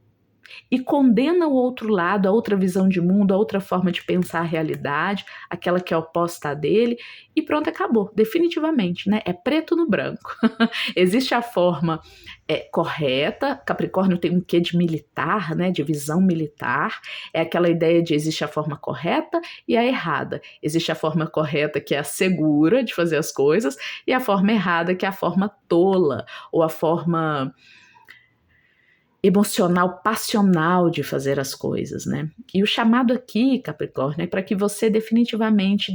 e condena o outro lado, a outra visão de mundo, a outra forma de pensar a realidade, aquela que é oposta a dele, e pronto, acabou, definitivamente, né? É preto no branco. Existe a forma correta, Capricórnio tem um quê de militar, né? De visão militar, é aquela ideia de existe a forma correta e a errada. Existe a forma correta, que é a segura de fazer as coisas, e a forma errada, que é a forma tola, ou a forma emocional, passional de fazer as coisas, né? E o chamado aqui, Capricórnio, é para que você definitivamente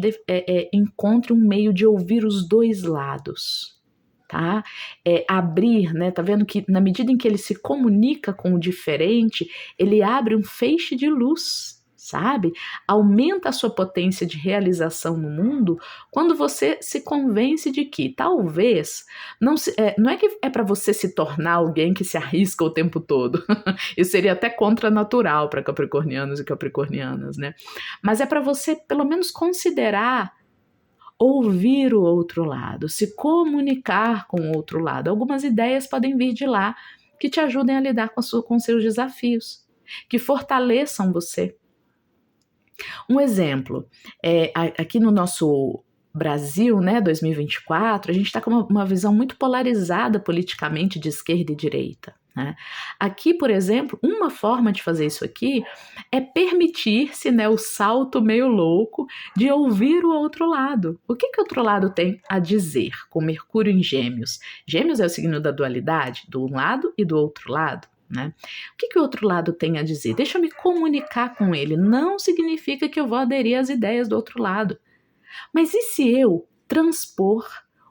encontre um meio de ouvir os dois lados, tá? Abrir, né? Tá vendo que na medida em que ele se comunica com o diferente, ele abre um feixe de luz, sabe? Aumenta a sua potência de realização no mundo quando você se convence de que talvez não é que é para você se tornar alguém que se arrisca o tempo todo. Isso seria até contranatural para capricornianos e capricornianas, né? Mas é para você pelo menos considerar ouvir o outro lado, se comunicar com o outro lado. Algumas ideias podem vir de lá que te ajudem a lidar com seus desafios, que fortaleçam você. Um exemplo, aqui no nosso Brasil, né, 2024, a gente está com uma visão muito polarizada politicamente de esquerda e direita. Né? Aqui, por exemplo, uma forma de fazer isso aqui é permitir-se, né, o salto meio louco de ouvir o outro lado. O que o outro lado tem a dizer com Mercúrio em Gêmeos? Gêmeos é o signo da dualidade, do um lado e do outro lado. Né? O que o outro lado tem a dizer? Deixa eu me comunicar com ele. Não significa que eu vou aderir às ideias do outro lado. Mas e se eu transpor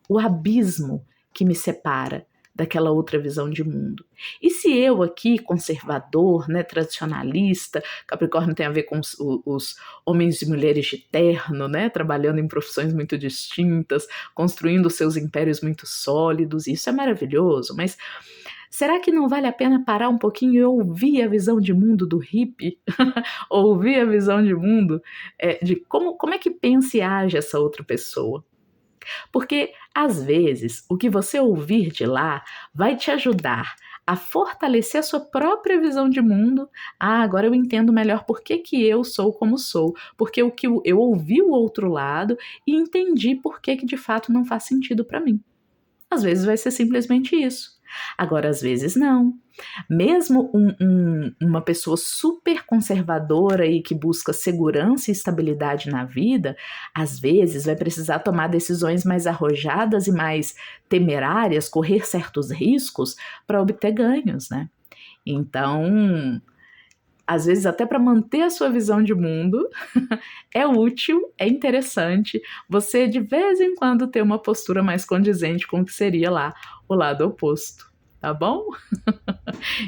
o abismo que me separa daquela outra visão de mundo? E se eu aqui, conservador, né, tradicionalista, Capricórnio tem a ver com os homens e mulheres de terno, né, trabalhando em profissões muito distintas, construindo seus impérios muito sólidos, isso é maravilhoso, mas será que não vale a pena parar um pouquinho e ouvir a visão de mundo do hippie? Ouvir a visão de mundo de como é que pensa e age essa outra pessoa? Porque, às vezes, o que você ouvir de lá vai te ajudar a fortalecer a sua própria visão de mundo. Agora eu entendo melhor por que eu sou como sou. Porque eu ouvi o outro lado e entendi por que de fato não faz sentido para mim. Às vezes vai ser simplesmente isso. Agora, às vezes, não. Mesmo uma pessoa super conservadora e que busca segurança e estabilidade na vida, às vezes vai precisar tomar decisões mais arrojadas e mais temerárias, correr certos riscos para obter ganhos, né? Então, às vezes, até para manter a sua visão de mundo, é útil, é interessante você de vez em quando ter uma postura mais condizente com o que seria lá o lado oposto, tá bom?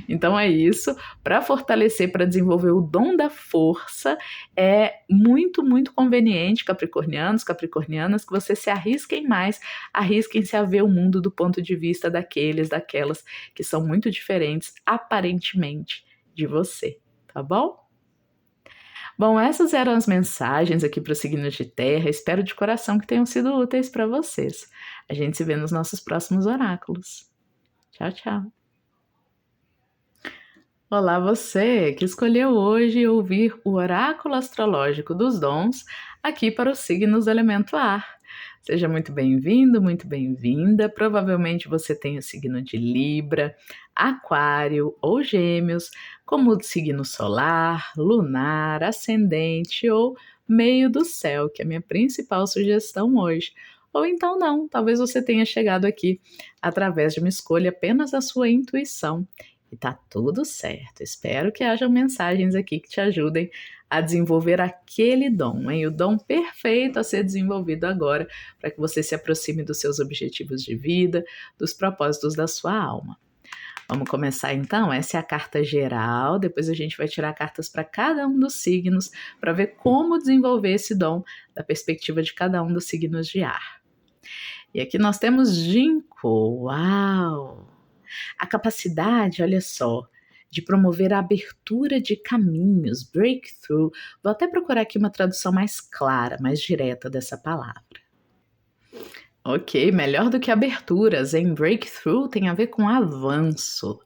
Então é isso. Para fortalecer, para desenvolver o dom da força, é muito, muito conveniente, capricornianos, capricornianas, que vocês se arrisquem mais, arrisquem-se a ver o mundo do ponto de vista daquelas que são muito diferentes, aparentemente, de você. Tá bom? Bom, essas eram as mensagens aqui para os signos de terra. Espero de coração que tenham sido úteis para vocês. A gente se vê nos nossos próximos oráculos. Tchau, tchau. Olá, você que escolheu hoje ouvir o oráculo astrológico dos dons aqui para os signos do elemento ar. Seja muito bem-vindo, muito bem-vinda. Provavelmente você tem o signo de Libra, Aquário ou Gêmeos, como o signo solar, lunar, ascendente ou meio do céu, que é a minha principal sugestão hoje. Ou então não, talvez você tenha chegado aqui através de uma escolha apenas da sua intuição. E tá tudo certo. Espero que hajam mensagens aqui que te ajudem a desenvolver aquele dom, hein? O dom perfeito a ser desenvolvido agora, para que você se aproxime dos seus objetivos de vida, dos propósitos da sua alma. Vamos começar então? Essa é a carta geral, depois a gente vai tirar cartas para cada um dos signos, para ver como desenvolver esse dom da perspectiva de cada um dos signos de ar. E aqui nós temos Ginkgo. Uau! A capacidade, olha só, de promover a abertura de caminhos, breakthrough. Vou até procurar aqui uma tradução mais clara, mais direta dessa palavra. Ok, melhor do que aberturas, em breakthrough tem a ver com avanço.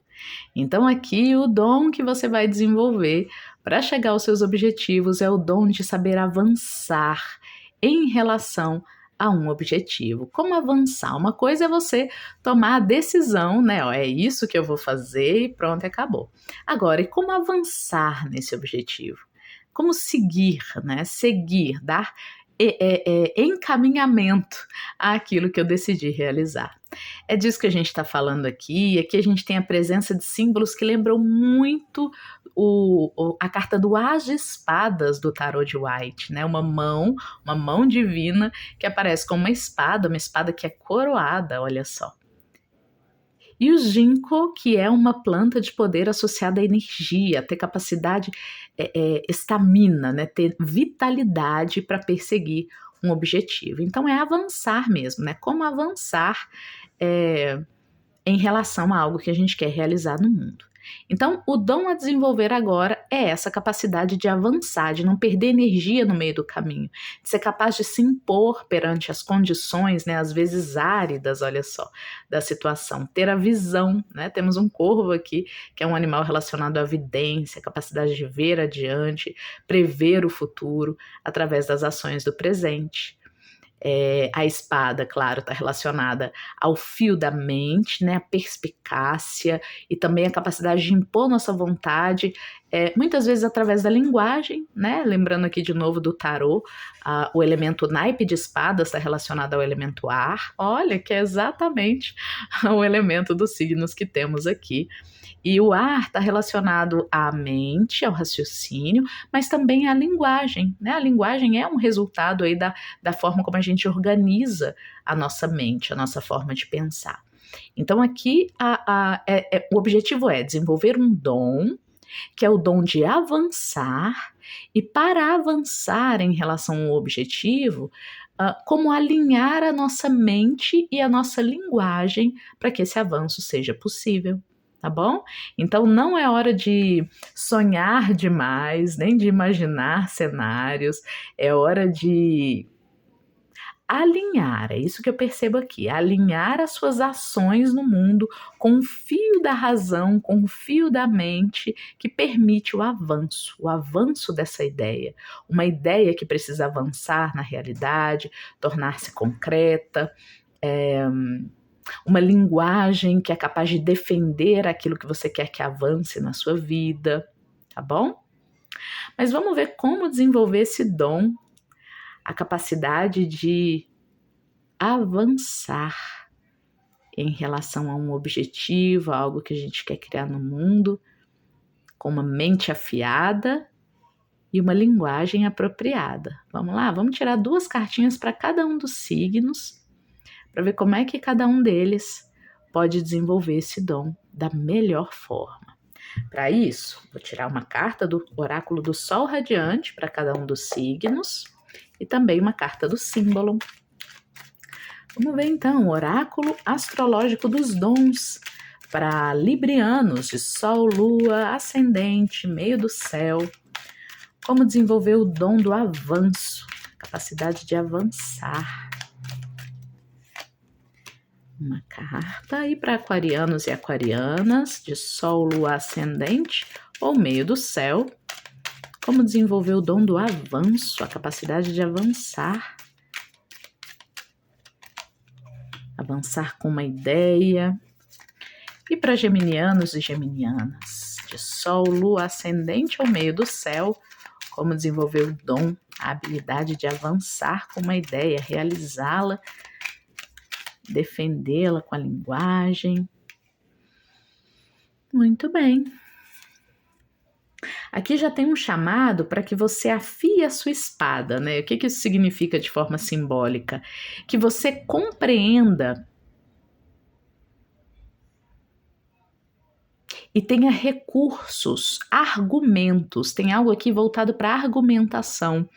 Então, aqui o dom que você vai desenvolver para chegar aos seus objetivos é o dom de saber avançar em relação a um objetivo. Como avançar? Uma coisa é você tomar a decisão, né? Ó, é isso que eu vou fazer e pronto, acabou. Agora, e como avançar nesse objetivo? Como seguir, né? Seguir, dar encaminhamento àquilo que eu decidi realizar. É disso que a gente está falando aqui. Aqui a gente tem a presença de símbolos que lembram muito a carta do As de Espadas do Tarot de White, né? Uma mão divina que aparece com uma espada que é coroada, olha só. E o ginkgo, que é uma planta de poder associada à energia, ter capacidade, estamina, né? Ter vitalidade para perseguir um objetivo. Então é avançar mesmo, né? Como avançar em relação a algo que a gente quer realizar no mundo. Então, o dom a desenvolver agora é essa capacidade de avançar, de não perder energia no meio do caminho, de ser capaz de se impor perante as condições, né, às vezes áridas, olha só, da situação, ter a visão, né? Temos um corvo aqui, que é um animal relacionado à vidência, capacidade de ver adiante, prever o futuro através das ações do presente. A espada, claro, está relacionada ao fio da mente, né, a perspicácia e também a capacidade de impor nossa vontade, muitas vezes através da linguagem, né, lembrando aqui de novo do tarô, o elemento naipe de espadas está relacionado ao elemento ar, olha que é exatamente o elemento dos signos que temos aqui. E o ar está relacionado à mente, ao raciocínio, mas também à linguagem, né? A linguagem é um resultado aí da forma como a gente organiza a nossa mente, a nossa forma de pensar. Então aqui o objetivo é desenvolver um dom, que é o dom de avançar, e para avançar em relação ao objetivo, como alinhar a nossa mente e a nossa linguagem para que esse avanço seja possível. Tá bom? Então não é hora de sonhar demais, nem de imaginar cenários, é hora de alinhar, é isso que eu percebo aqui, alinhar as suas ações no mundo com o fio da razão, com o fio da mente que permite o avanço dessa ideia, uma ideia que precisa avançar na realidade, tornar-se concreta, uma linguagem que é capaz de defender aquilo que você quer que avance na sua vida, tá bom? Mas vamos ver como desenvolver esse dom, a capacidade de avançar em relação a um objetivo, a algo que a gente quer criar no mundo, com uma mente afiada e uma linguagem apropriada. Vamos lá? Vamos tirar 2 cartinhas para cada um dos signos, para ver como é que cada um deles pode desenvolver esse dom da melhor forma. Para isso, vou tirar uma carta do oráculo do Sol Radiante para cada um dos signos e também uma carta do símbolo. Vamos ver então o oráculo astrológico dos dons para librianos de Sol, Lua, Ascendente, meio do céu. Como desenvolver o dom do avanço, capacidade de avançar. uma carta. E para aquarianos e aquarianas, de Sol, Lua ascendente ou meio do céu, como desenvolver o dom do avanço, a capacidade de avançar. Avançar com uma ideia. E para geminianos e geminianas, de Sol, Lua ascendente ou meio do céu, como desenvolver o dom, a habilidade de avançar com uma ideia, realizá-la, defendê-la com a linguagem. Muito bem. Aqui já tem um chamado para que você afie a sua espada, né? O que isso significa de forma simbólica? Que você compreenda e tenha recursos, argumentos. Tem algo aqui voltado para argumentação.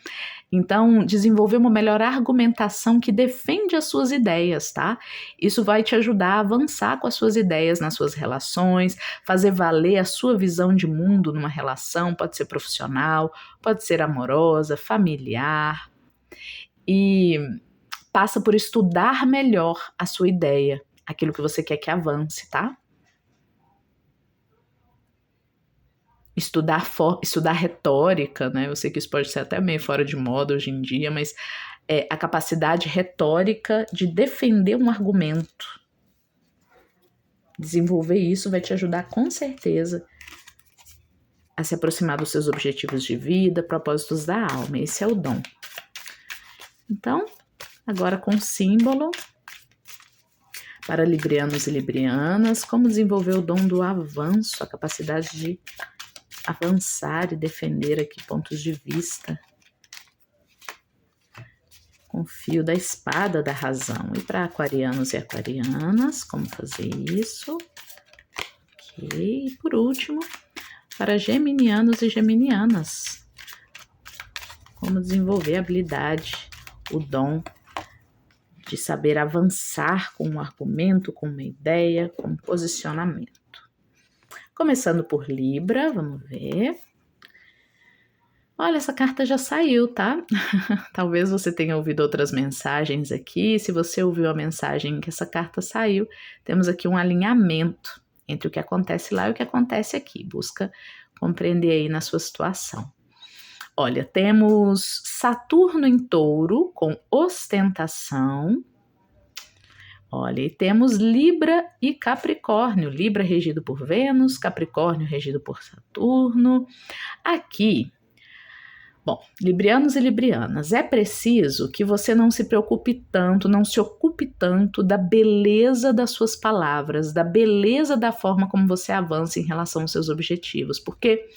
Então, desenvolver uma melhor argumentação que defende as suas ideias, tá? Isso vai te ajudar a avançar com as suas ideias nas suas relações, fazer valer a sua visão de mundo numa relação, pode ser profissional, pode ser amorosa, familiar. E passa por estudar melhor a sua ideia, aquilo que você quer que avance, tá? Estudar retórica, né? Eu sei que isso pode ser até meio fora de moda hoje em dia, mas a capacidade retórica de defender um argumento. Desenvolver isso vai te ajudar com certeza a se aproximar dos seus objetivos de vida, propósitos da alma. Esse é o dom. Então, agora com o símbolo, para librianos e librianas, como desenvolver o dom do avanço, a capacidade de avançar e defender aqui pontos de vista com o fio da espada da razão. E para aquarianos e aquarianas, como fazer isso? Ok, e por último, para geminianos e geminianas, como desenvolver a habilidade, o dom de saber avançar com um argumento, com uma ideia, com um posicionamento. Começando por Libra, vamos ver. Olha, essa carta já saiu, tá? Talvez você tenha ouvido outras mensagens aqui. Se você ouviu a mensagem que essa carta saiu, temos aqui um alinhamento entre o que acontece lá e o que acontece aqui. Busca compreender aí na sua situação. Olha, temos Saturno em Touro com ostentação. Olha, e temos Libra e Capricórnio. Libra regido por Vênus, Capricórnio regido por Saturno. Aqui, bom, librianos e librianas, é preciso que você não se preocupe tanto, não se ocupe tanto da beleza das suas palavras, da beleza da forma como você avança em relação aos seus objetivos, porque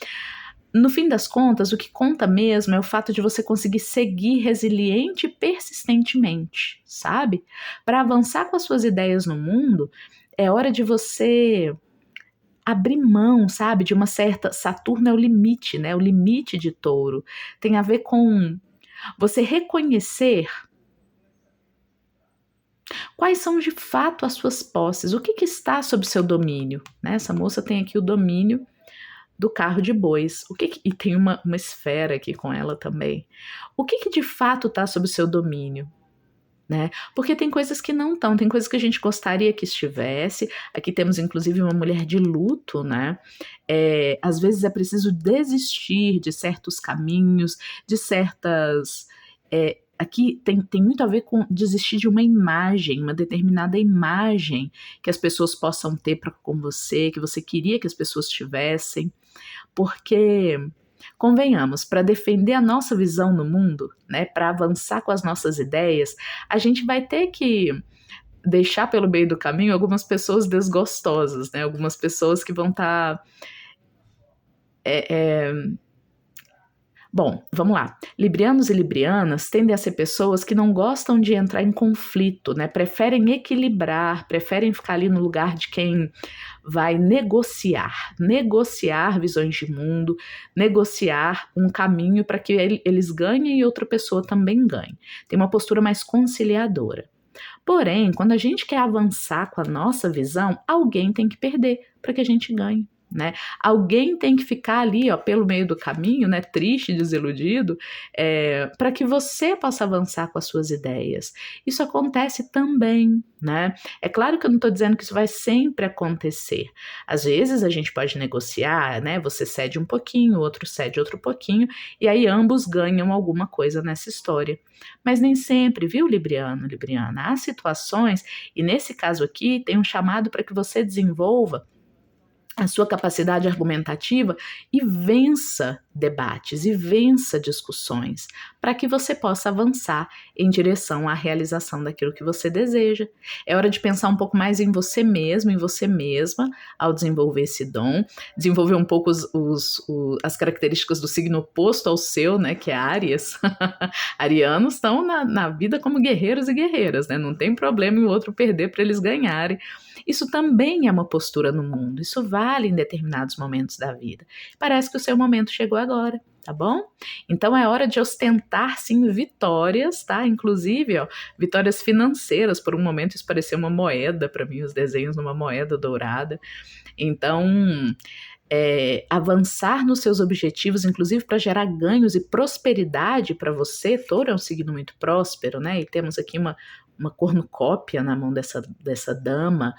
no fim das contas, o que conta mesmo é o fato de você conseguir seguir resiliente e persistentemente, sabe? Para avançar com as suas ideias no mundo, é hora de você abrir mão, sabe? De uma certa... Saturno é o limite, né? O limite de Touro. Tem a ver com você reconhecer quais são de fato as suas posses, o que está sob seu domínio, né? Essa moça tem aqui o domínio do carro de bois. E tem uma esfera aqui com ela também. O que de fato está sob o seu domínio? Né? Porque tem coisas que não estão, tem coisas que a gente gostaria que estivesse. Aqui temos inclusive uma mulher de luto, né? Às vezes é preciso desistir de certos caminhos, de certas... Aqui tem muito a ver com desistir de uma imagem, uma determinada imagem que as pessoas possam ter com você, que você queria que as pessoas tivessem, porque, convenhamos, para defender a nossa visão no mundo, né, para avançar com as nossas ideias, a gente vai ter que deixar pelo meio do caminho algumas pessoas desgostosas, né, algumas pessoas que vão estar... Bom, vamos lá. Librianos e librianas tendem a ser pessoas que não gostam de entrar em conflito, né? Preferem equilibrar, preferem ficar ali no lugar de quem vai negociar visões de mundo, negociar um caminho para que eles ganhem e outra pessoa também ganhe. Tem uma postura mais conciliadora. Porém, quando a gente quer avançar com a nossa visão, alguém tem que perder para que a gente ganhe. né? Alguém tem que ficar ali, ó, pelo meio do caminho, né, triste, desiludido, para que você possa avançar com as suas ideias. Isso acontece também, né? É claro que eu não estou dizendo que isso vai sempre acontecer. Às vezes a gente pode negociar, né? Você cede um pouquinho, o outro cede outro pouquinho, e aí ambos ganham alguma coisa nessa história. Mas nem sempre, viu, Libriano, Libriana? Há situações, e nesse caso aqui tem um chamado para que você desenvolva a sua capacidade argumentativa e vença debates e vença discussões, para que você possa avançar em direção à realização daquilo que você deseja. É hora de pensar um pouco mais em você mesmo, em você mesma, ao desenvolver esse dom, desenvolver um pouco as características do signo oposto ao seu, né, que é Áries. Arianos estão na vida como guerreiros e guerreiras, né? Não tem problema em o outro perder para eles ganharem. Isso também é uma postura no mundo, isso vale em determinados momentos da vida. Parece que o seu momento chegou agora, tá bom? Então é hora de ostentar, sim, vitórias, tá? Inclusive, ó, vitórias financeiras. Por um momento isso pareceu uma moeda para mim, os desenhos numa moeda dourada. Então, avançar nos seus objetivos, inclusive para gerar ganhos e prosperidade para você. Touro é um signo muito próspero, né? E temos aqui uma cornucópia na mão dessa dama.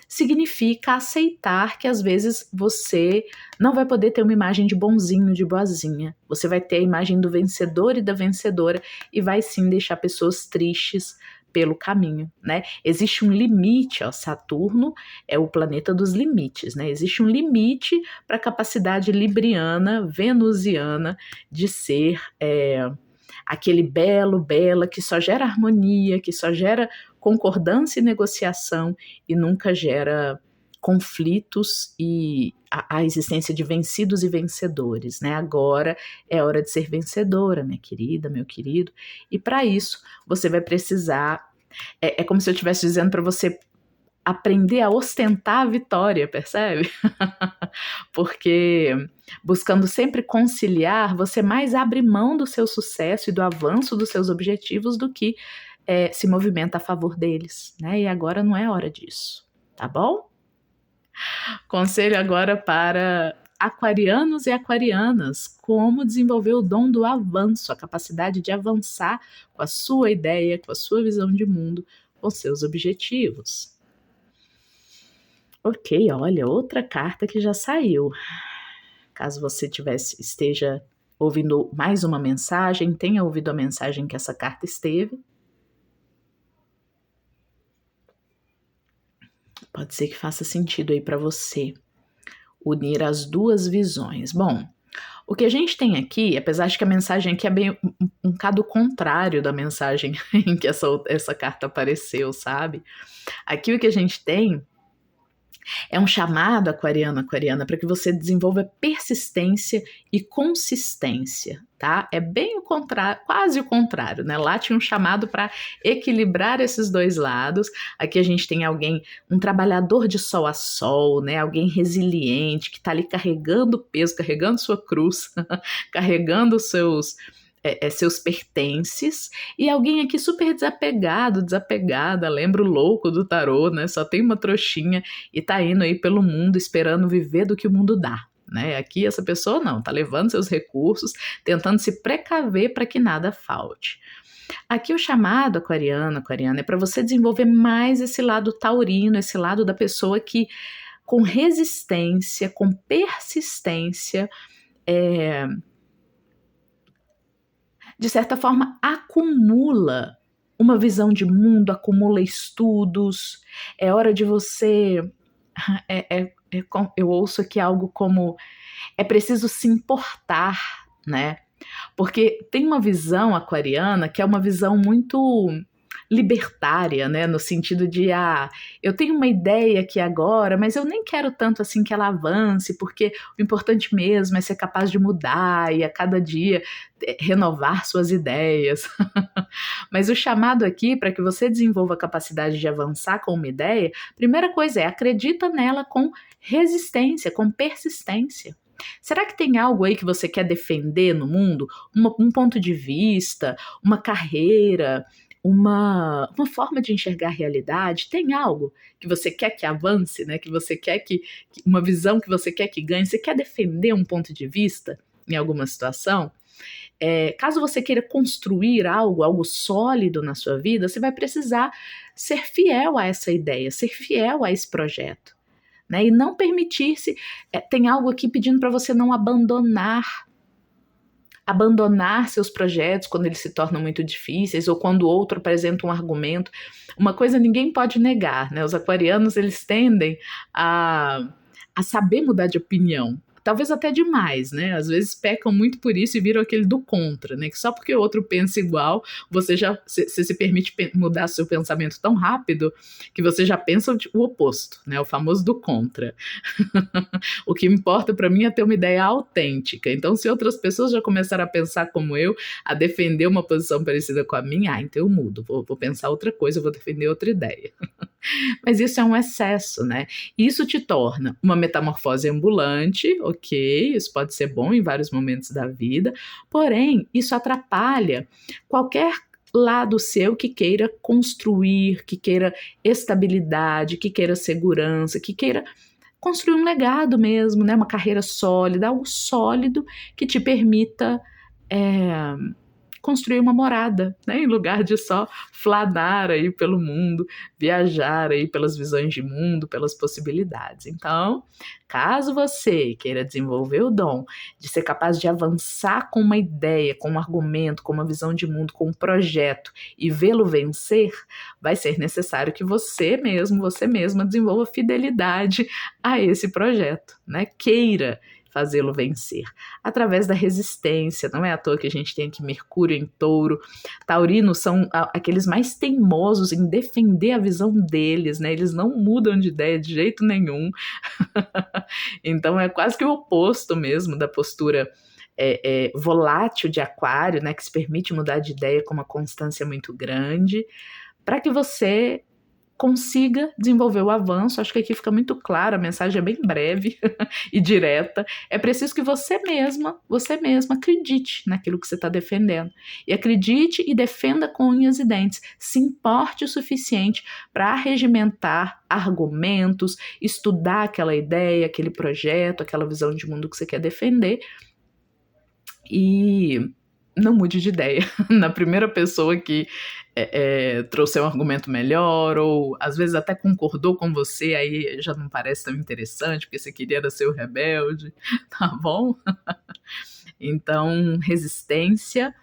Significa aceitar que às vezes você não vai poder ter uma imagem de bonzinho, de boazinha. Você vai ter a imagem do vencedor e da vencedora e vai sim deixar pessoas tristes pelo caminho, né? Existe um limite, ó, Saturno é o planeta dos limites, né? Existe um limite para a capacidade libriana, venusiana de ser aquele bela que só gera harmonia, que só gera concordância e negociação e nunca gera conflitos e a existência de vencidos e vencedores, né? Agora é hora de ser vencedora, minha querida, meu querido, e para isso você vai precisar, é como se eu estivesse dizendo para você aprender a ostentar a vitória, percebe? Porque buscando sempre conciliar, você mais abre mão do seu sucesso e do avanço dos seus objetivos do que se movimenta a favor deles, né? E agora não é hora disso, tá bom? Conselho agora para aquarianos e aquarianas: como desenvolver o dom do avanço, a capacidade de avançar com a sua ideia, com a sua visão de mundo, com seus objetivos. Ok, olha, outra carta que já saiu. Caso você esteja ouvindo mais uma mensagem, tenha ouvido a mensagem que essa carta esteve, pode ser que faça sentido aí para você unir as duas visões. Bom, o que a gente tem aqui, apesar de que a mensagem aqui é bem um bocado contrário da mensagem em que essa carta apareceu, sabe? Aqui o que a gente tem é um chamado aquariana, para que você desenvolva persistência e consistência, tá? É bem o contrário, quase o contrário, né? Lá tinha um chamado para equilibrar esses dois lados. Aqui a gente tem alguém, um trabalhador de sol a sol, né? Alguém resiliente, que tá ali carregando peso, carregando sua cruz, carregando seus pertences, e alguém aqui super desapegada, lembra o louco do tarô, né? Só tem uma trouxinha e tá indo aí pelo mundo esperando viver do que o mundo dá, né? Aqui essa pessoa não, tá levando seus recursos, tentando se precaver para que nada falte. Aqui o chamado aquariana, é para você desenvolver mais esse lado taurino, esse lado da pessoa que com resistência, com persistência, de certa forma, acumula uma visão de mundo, acumula estudos. É hora de você. Eu ouço aqui algo como: é preciso se importar, né? Porque tem uma visão aquariana que é uma visão muito libertária, né? No sentido de, eu tenho uma ideia aqui agora, mas eu nem quero tanto assim que ela avance, porque o importante mesmo é ser capaz de mudar e a cada dia renovar suas ideias. Mas o chamado aqui para que você desenvolva a capacidade de avançar com uma ideia, primeira coisa acredita nela com resistência, com persistência. Será que tem algo aí que você quer defender no mundo? Um ponto de vista, uma carreira, uma forma de enxergar a realidade, tem algo que você quer que avance, né? Que você quer uma visão que você quer que ganhe, você quer defender um ponto de vista em alguma situação. Caso você queira construir algo sólido na sua vida, você vai precisar ser fiel a essa ideia, ser fiel a esse projeto, né? E não permitir-se. Tem algo aqui pedindo para você não abandonar seus projetos quando eles se tornam muito difíceis ou quando o outro apresenta um argumento. Uma coisa ninguém pode negar, né? Os aquarianos, eles tendem a saber mudar de opinião. Talvez até demais, né? Às vezes pecam muito por isso e viram aquele do contra, né? Que só porque o outro pensa igual, você se permite mudar seu pensamento tão rápido que você já pensa o oposto, né? O famoso do contra. O que importa para mim é ter uma ideia autêntica. Então, se outras pessoas já começaram a pensar como eu, a defender uma posição parecida com a minha, então eu mudo, vou pensar outra coisa, vou defender outra ideia. Mas isso é um excesso, né? Isso te torna uma metamorfose ambulante, ok? Isso pode ser bom em vários momentos da vida, porém, isso atrapalha qualquer lado seu que queira construir, que queira estabilidade, que queira segurança, que queira construir um legado mesmo, né? Uma carreira sólida, algo sólido que te permita construir uma morada, né? Em lugar de só fladar aí pelo mundo, viajar aí pelas visões de mundo, pelas possibilidades. Então, caso você queira desenvolver o dom de ser capaz de avançar com uma ideia, com um argumento, com uma visão de mundo, com um projeto e vê-lo vencer, vai ser necessário que você mesma desenvolva fidelidade a esse projeto, né? Queira fazê-lo vencer, através da resistência. Não é à toa que a gente tem aqui Mercúrio em Touro. Taurinos são aqueles mais teimosos em defender a visão deles, né? Eles não mudam de ideia de jeito nenhum. Então é quase que o oposto mesmo da postura volátil de Aquário, né? Que se permite mudar de ideia com uma constância muito grande, para que você consiga desenvolver o avanço. Acho que aqui fica muito claro, a mensagem é bem breve e direta. É preciso que você mesma acredite naquilo que você está defendendo. E acredite e defenda com unhas e dentes. Se importe o suficiente para arregimentar argumentos, estudar aquela ideia, aquele projeto, aquela visão de mundo que você quer defender. E não mude de ideia na primeira pessoa que trouxer um argumento melhor, ou às vezes até concordou com você, aí já não parece tão interessante, porque você queria ser o rebelde, tá bom? Então, resistência,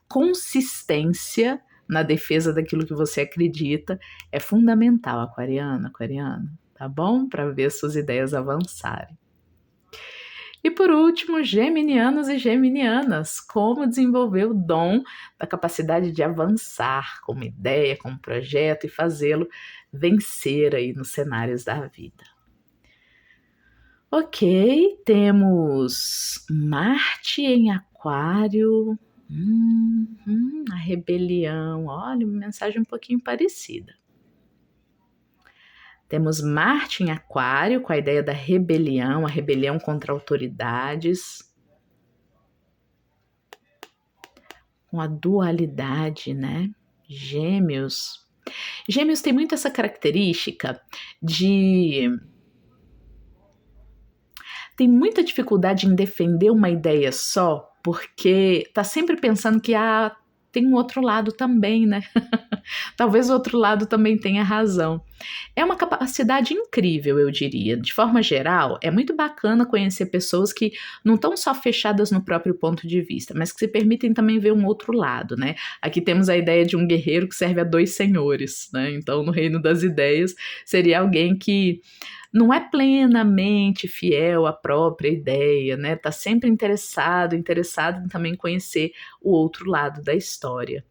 consistência na defesa daquilo que você acredita é fundamental, aquariana, tá bom? Para ver suas ideias avançarem. E por último, geminianos e geminianas, como desenvolver o dom da capacidade de avançar com uma ideia, com um projeto e fazê-lo vencer aí nos cenários da vida. Ok, temos Marte em Aquário, a rebelião, olha, uma mensagem um pouquinho parecida. Temos Marte em Aquário, com a ideia da rebelião, a rebelião contra autoridades, com a dualidade, né? Gêmeos. Gêmeos tem muito essa característica tem muita dificuldade em defender uma ideia só, porque tá sempre pensando que tem um outro lado também, né? Talvez o outro lado também tenha razão. É uma capacidade incrível, eu diria. De forma geral, é muito bacana conhecer pessoas que não estão só fechadas no próprio ponto de vista, mas que se permitem também ver um outro lado, né? Aqui temos a ideia de um guerreiro que serve a dois senhores, né? Então, no reino das ideias, seria alguém que não é plenamente fiel à própria ideia, né? Tá sempre interessado em também conhecer o outro lado da história.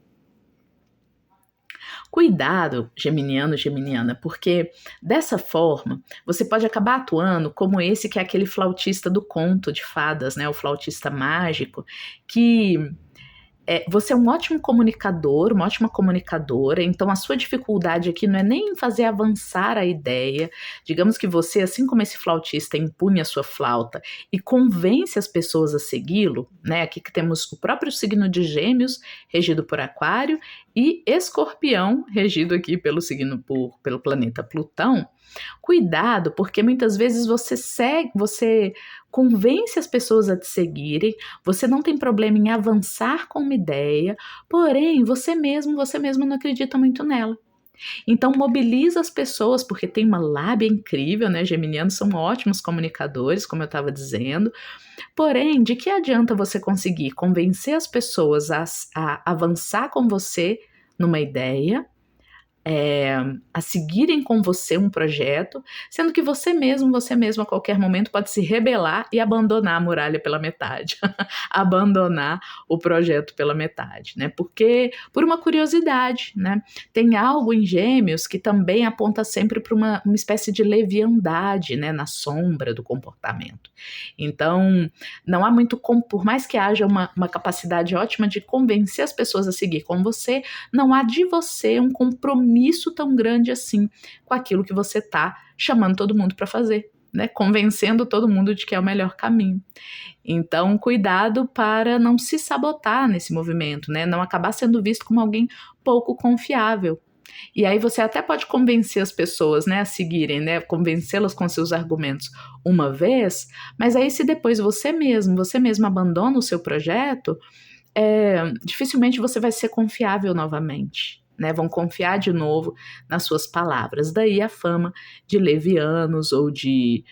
Cuidado, geminiano, geminiana, porque dessa forma você pode acabar atuando como esse que é aquele flautista do conto de fadas, né? O flautista mágico, que Você é um ótimo comunicador, uma ótima comunicadora, então a sua dificuldade aqui não é nem fazer avançar a ideia. Digamos que você, assim como esse flautista, empunha a sua flauta e convence as pessoas a segui-lo, né? Aqui que temos o próprio signo de Gêmeos, regido por Aquário, e Escorpião, regido aqui pelo planeta Plutão. Cuidado, porque muitas vezes você convence as pessoas a te seguirem, você não tem problema em avançar com uma ideia, porém você mesmo não acredita muito nela. Então mobiliza as pessoas, porque tem uma lábia incrível, né? Geminianos são ótimos comunicadores, como eu estava dizendo. Porém, de que adianta você conseguir convencer as pessoas a avançar com você numa ideia, a seguirem com você um projeto, sendo que você mesmo a qualquer momento pode se rebelar e abandonar a muralha pela metade, abandonar o projeto pela metade, né? Porque por uma curiosidade, né? Tem algo em Gêmeos que também aponta sempre para uma espécie de leviandade, né? Na sombra do comportamento. Então, não há muito como, por mais que haja uma capacidade ótima de convencer as pessoas a seguir com você, não há de você um compromisso tão grande assim com aquilo que você está chamando todo mundo para fazer, né? Convencendo todo mundo de que é o melhor caminho. Então, cuidado para não se sabotar nesse movimento, né? Não acabar sendo visto como alguém pouco confiável. E aí você até pode convencer as pessoas, né, a seguirem, né, convencê-las com seus argumentos uma vez, mas aí se depois você mesmo abandona o seu projeto, dificilmente você vai ser confiável novamente, né? Vão confiar de novo nas suas palavras. Daí a fama de levianos ou de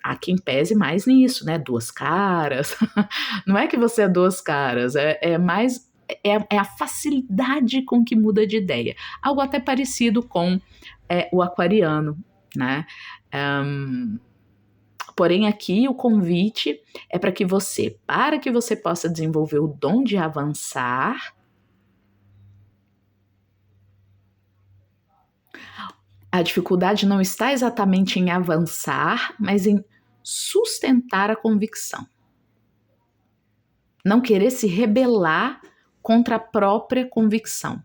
há quem pese mais nisso, né? Duas caras. Não é que você é duas caras, é mais a facilidade com que muda de ideia. Algo até parecido com o aquariano, né? Porém, aqui o convite é para que você possa desenvolver o dom de avançar, a dificuldade não está exatamente em avançar, mas em sustentar a convicção. Não querer se rebelar contra a própria convicção.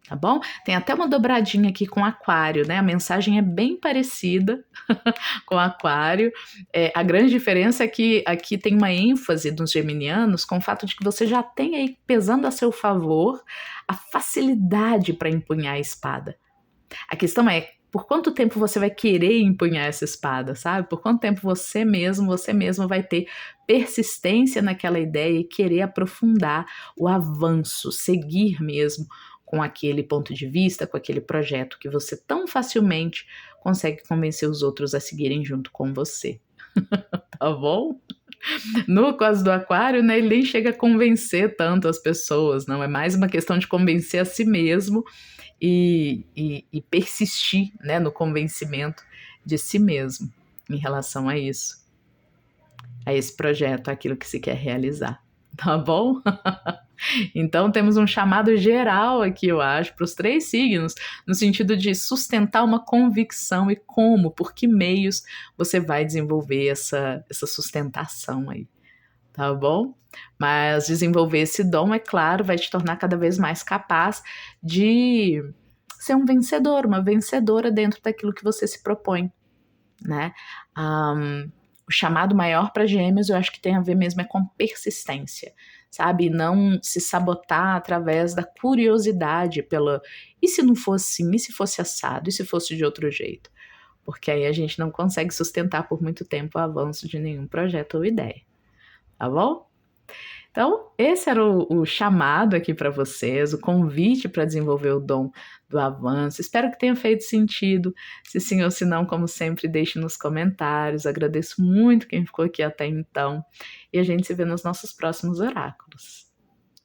Tá bom? Tem até uma dobradinha aqui com Aquário, né? A mensagem é bem parecida com Aquário. A grande diferença é que aqui tem uma ênfase dos geminianos com o fato de que você já tem aí pesando a seu favor a facilidade para empunhar a espada. A questão é, por quanto tempo você vai querer empunhar essa espada, sabe? Por quanto tempo você mesmo vai ter persistência naquela ideia e querer aprofundar o avanço, seguir mesmo com aquele ponto de vista, com aquele projeto que você tão facilmente consegue convencer os outros a seguirem junto com você. Tá bom? No caso do Aquário, né, ele nem chega a convencer tanto as pessoas, não, é mais uma questão de convencer a si mesmo e persistir, né, no convencimento de si mesmo em relação a isso, a esse projeto, aquilo que se quer realizar, tá bom? Então temos um chamado geral aqui, eu acho, para os 3 signos, no sentido de sustentar uma convicção e como, por que meios você vai desenvolver essa sustentação aí, tá bom? Mas desenvolver esse dom, é claro, vai te tornar cada vez mais capaz de ser um vencedor, uma vencedora dentro daquilo que você se propõe, né? O chamado maior para Gêmeos, eu acho que tem a ver mesmo com persistência, sabe? Não se sabotar através da curiosidade e se não fosse assim, e se fosse assado, e se fosse de outro jeito? Porque aí a gente não consegue sustentar por muito tempo o avanço de nenhum projeto ou ideia, tá bom? Então, esse era o chamado aqui para vocês, o convite para desenvolver o dom do avanço. Espero que tenha feito sentido. Se sim ou se não, como sempre, deixe nos comentários. Agradeço muito quem ficou aqui até então. E a gente se vê nos nossos próximos oráculos.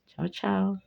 Tchau, tchau.